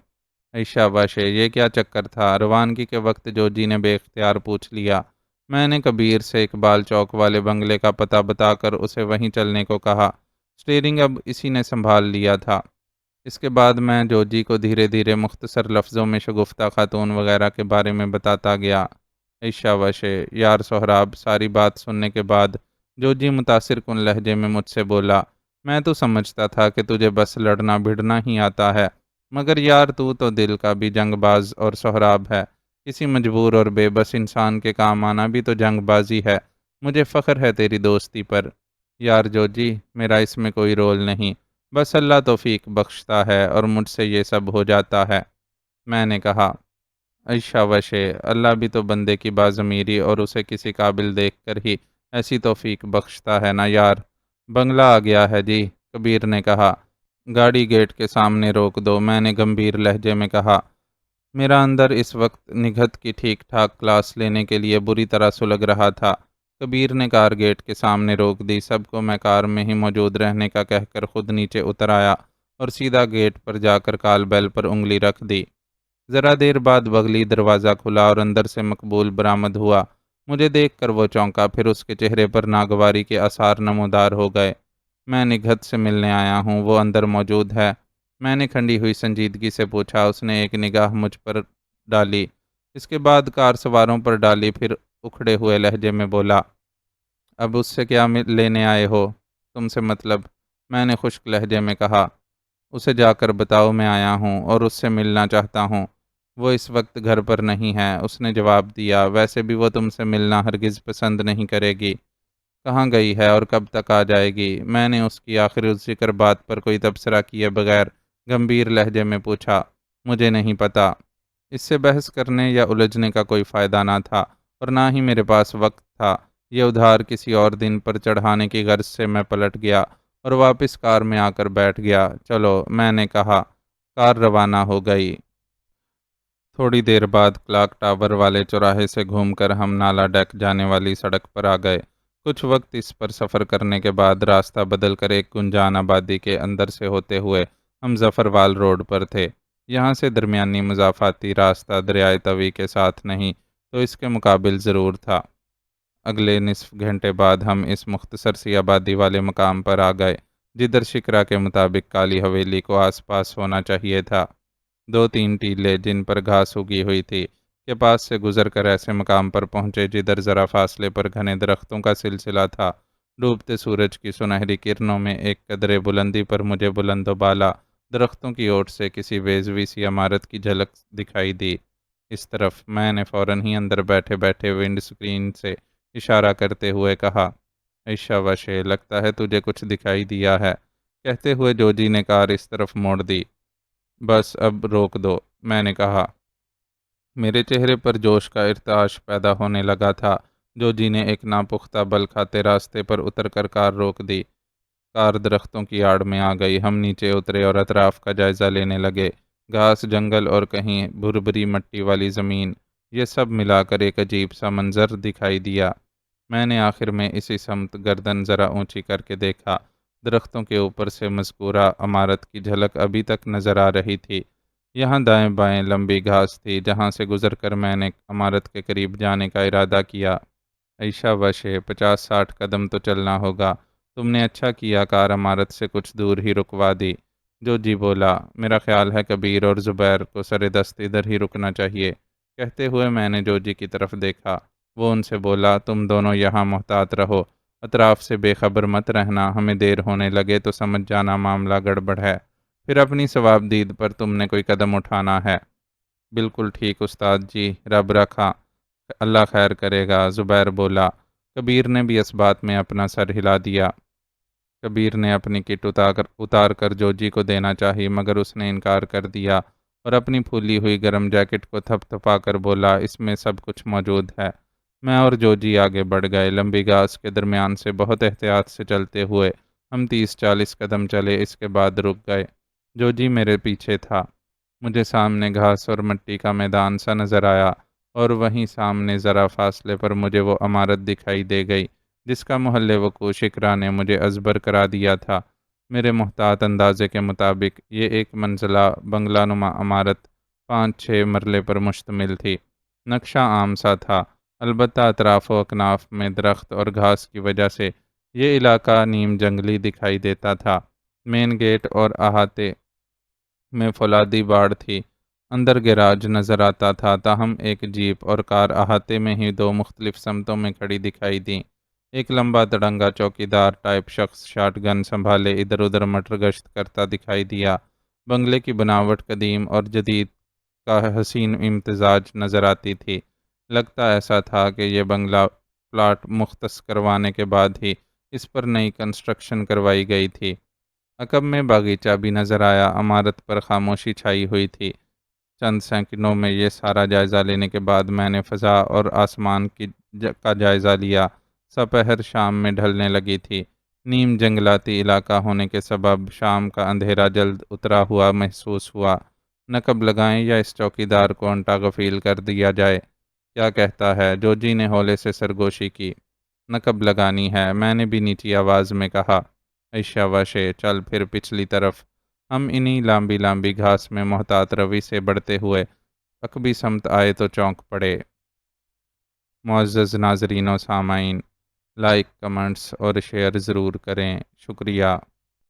Speaker 1: عائشہ واشے، یہ کیا چکر تھا؟ روانگی کے وقت جوجی نے بے اختیار پوچھ لیا۔ میں نے کبیر سے اقبال چوک والے بنگلے کا پتہ بتا کر اسے وہیں چلنے کو کہا۔ اسٹیئرنگ اب اسی نے سنبھال لیا تھا۔ اس کے بعد میں جوجی کو دھیرے دھیرے مختصر لفظوں میں شگفتہ خاتون وغیرہ کے بارے میں بتاتا گیا۔ عائشہ واشے، یار سہراب، ساری بات سننے کے بعد جوجی متاثر کن لہجے میں مجھ سے بولا، میں تو سمجھتا تھا کہ تجھے بس لڑنا بھڑنا ہی آتا ہے، مگر یار تو دل کا بھی جنگ باز اور سہراب ہے۔ کسی مجبور اور بے بس انسان کے کام آنا بھی تو جنگ بازی ہے۔ مجھے فخر ہے تیری دوستی پر۔ یار جوجی، میرا اس میں کوئی رول نہیں، بس اللہ توفیق بخشتا ہے اور مجھ سے یہ سب ہو جاتا ہے۔ میں نے کہا، عائشہ وشے، اللہ بھی تو بندے کی باضمیری اور اسے کسی قابل دیکھ کر ہی ایسی توفیق بخشتا ہے نا یار۔ بنگلہ آ گیا ہے جی، کبیر نے کہا۔ گاڑی گیٹ کے سامنے روک دو، میں نے گمبھیر لہجے میں کہا۔ میرا اندر اس وقت نگہت کی ٹھیک ٹھاک کلاس لینے کے لیے بری طرح سلگ رہا تھا۔ کبیر نے کار گیٹ کے سامنے روک دی۔ سب کو میں کار میں ہی موجود رہنے کا کہہ کر خود نیچے اتر آیا اور سیدھا گیٹ پر جا کر کال بیل پر انگلی رکھ دی۔ ذرا دیر بعد بغلی دروازہ کھلا اور اندر سے مقبول برآمد ہوا۔ مجھے دیکھ کر وہ چونکا، پھر اس کے چہرے پر ناگواری کے آثار نمودار ہو گئے۔ میں نگہت سے ملنے آیا ہوں، وہ اندر موجود ہے؟ میں نے کھنڈی ہوئی سنجیدگی سے پوچھا۔ اس نے ایک نگاہ مجھ پر ڈالی، اس کے بعد کار سواروں پر ڈالی، پھر اکھڑے ہوئے لہجے میں بولا، اب اس سے کیا لینے آئے ہو؟ تم سے مطلب، میں نے خشک لہجے میں کہا۔ اسے جا کر بتاؤ میں آیا ہوں اور اس سے ملنا چاہتا ہوں۔ وہ اس وقت گھر پر نہیں ہے، اس نے جواب دیا۔ ویسے بھی وہ تم سے ملنا ہرگز پسند نہیں کرے گی۔ کہاں گئی ہے اور کب تک آ جائے گی؟ میں نے اس کی آخر ذکر بات پر کوئی تبصرہ کیے بغیر گمبھیر لہجے میں پوچھا۔ مجھے نہیں پتا۔ اس سے بحث کرنے یا الجھنے کا کوئی فائدہ نہ تھا اور نہ ہی میرے پاس وقت تھا۔ یہ ادھار کسی اور دن پر چڑھانے کی غرض سے میں پلٹ گیا اور واپس کار میں آ کر بیٹھ گیا۔ چلو، میں نے کہا۔ کار روانہ ہو گئی۔ تھوڑی دیر بعد کلاک ٹاور والے چوراہے سے گھوم کر ہم نالا ڈیک جانے والی سڑک پر آ گئے۔ کچھ وقت اس پر سفر کرنے کے بعد راستہ بدل کر ایک گنجان آبادی کے اندر سے ہوتے ہوئے ہم ظفروال روڈ پر تھے۔ یہاں سے درمیانی مضافاتی راستہ دریائے توی کے ساتھ نہیں تو اس کے مقابل ضرور تھا۔ اگلے نصف گھنٹے بعد ہم اس مختصر سی آبادی والے مقام پر آ گئے جدھر شکرا کے مطابق کالی حویلی کو آس پاس ہونا چاہیے تھا۔ 2-3 ٹیلے جن پر گھاس اگی ہوئی تھی کے پاس سے گزر کر ایسے مقام پر پہنچے جدھر ذرا فاصلے پر گھنے درختوں کا سلسلہ تھا۔ ڈوبتے سورج کی سنہری کرنوں میں ایک قدرے بلندی پر مجھے بلند و بالا درختوں کی اوٹ سے کسی بیضوی سی عمارت کی جھلک دکھائی دی۔ اس طرف میں نے فوراً ہی اندر بیٹھے بیٹھے ونڈ سکرین سے اشارہ کرتے ہوئے کہا، عائشہ وشے، لگتا ہے تجھے کچھ دکھائی دیا ہے۔ کہتے ہوئے جوجی نے کار اس طرف موڑ دی۔ بس اب روک دو، میں نے کہا۔ میرے چہرے پر جوش کا ارتعاش پیدا ہونے لگا تھا۔ جوجی نے ایک ناپختہ بل کھاتے راستے پر اتر کر کار روک دی۔ کار درختوں کی آڑ میں آ گئی۔ ہم نیچے اترے اور اطراف کا جائزہ لینے لگے۔ گھاس، جنگل اور کہیں بھربھری مٹی والی زمین، یہ سب ملا کر ایک عجیب سا منظر دکھائی دیا۔ میں نے آخر میں اسی سمت گردن ذرا اونچی کر کے دیکھا۔ درختوں کے اوپر سے مذکورہ عمارت کی جھلک ابھی تک نظر آ رہی تھی۔ یہاں دائیں بائیں لمبی گھاس تھی جہاں سے گزر کر میں نے عمارت کے قریب جانے کا ارادہ کیا۔ عائشہ وشے، 50-60 قدم تو چلنا ہوگا۔ تم نے اچھا کیا کار عمارت سے کچھ دور ہی رکوا دی۔ جوجی بولا، میرا خیال ہے کبیر اور زبیر کو سر دست ادھر ہی رکنا چاہیے۔ کہتے ہوئے میں نے جوجی کی طرف دیکھا۔ وہ ان سے بولا، تم دونوں یہاں محتاط رہو، اطراف سے بے خبر مت رہنا، ہمیں دیر ہونے لگے تو سمجھ جانا معاملہ گڑبڑ ہے، پھر اپنی ثواب دید پر تم نے کوئی قدم اٹھانا ہے۔ بالکل ٹھیک استاد جی، رب رکھا، اللہ خیر کرے گا، زبیر بولا۔ کبیر نے بھی اس بات میں اپنا سر ہلا دیا۔ کبیر نے اپنی کٹ اتار کر جوجی کو دینا چاہی مگر اس نے انکار کر دیا اور اپنی پھولی ہوئی گرم جیکٹ کو تھپ تھپا کر بولا، اس میں سب کچھ موجود ہے۔ میں اور جوجی آگے بڑھ گئے۔ لمبی گھاس کے درمیان سے بہت احتیاط سے چلتے ہوئے ہم 30-40 قدم چلے، اس کے بعد رک گئے۔ جوجی میرے پیچھے تھا۔ مجھے سامنے گھاس اور مٹی کا میدان سا نظر آیا اور وہیں سامنے ذرا فاصلے پر مجھے وہ عمارت دکھائی دے گئی جس کا محل وقوع شکرا نے مجھے ازبر کرا دیا تھا۔ میرے محتاط اندازے کے مطابق یہ ایک منزلہ بنگلہ نما عمارت 5-6 مرلے پر مشتمل تھی۔ نقشہ عام سا تھا، البتہ اطراف و اکناف میں درخت اور گھاس کی وجہ سے یہ علاقہ نیم جنگلی دکھائی دیتا تھا۔ مین گیٹ اور احاطے میں فولادی باڑ تھی۔ اندر گیراج نظر آتا تھا، تاہم ایک جیپ اور کار احاطے میں ہی 2 مختلف سمتوں میں کھڑی دکھائی دیں۔ ایک لمبا تڑنگا چوکیدار ٹائپ شخص شاٹ گن سنبھالے ادھر ادھر مٹر گشت کرتا دکھائی دیا۔ بنگلے کی بناوٹ قدیم اور جدید کا حسین امتزاج نظر آتی تھی۔ لگتا ایسا تھا کہ یہ بنگلہ پلاٹ مختص کروانے کے بعد ہی اس پر نئی کنسٹرکشن کروائی گئی تھی۔ عقب میں باغیچہ بھی نظر آیا۔ عمارت پر خاموشی چھائی ہوئی تھی۔ چند سیکنڈوں میں یہ سارا جائزہ لینے کے بعد میں نے فضا اور آسمان کا جائزہ لیا۔ سپہر شام میں ڈھلنے لگی تھی۔ نیم جنگلاتی علاقہ ہونے کے سبب شام کا اندھیرا جلد اترا ہوا محسوس ہوا۔ نقب لگائیں یا اس چوکیدار کو انٹا غفیل کر دیا جائے؟ کیا کہتا ہے؟ جوجی نے ہولے سے سرگوشی کی۔ نقب لگانی ہے، میں نے بھی نیچی آواز میں کہا۔ عائشہ وشے چل پھر پچھلی طرف۔ ہم انہی لامبی لامبی گھاس میں محتاط روی سے بڑھتے ہوئے عقبی سمت آئے تو چونک پڑے۔ معزز ناظرین و سامعین، لائک، کمنٹس اور شیئر ضرور کریں، شکریہ۔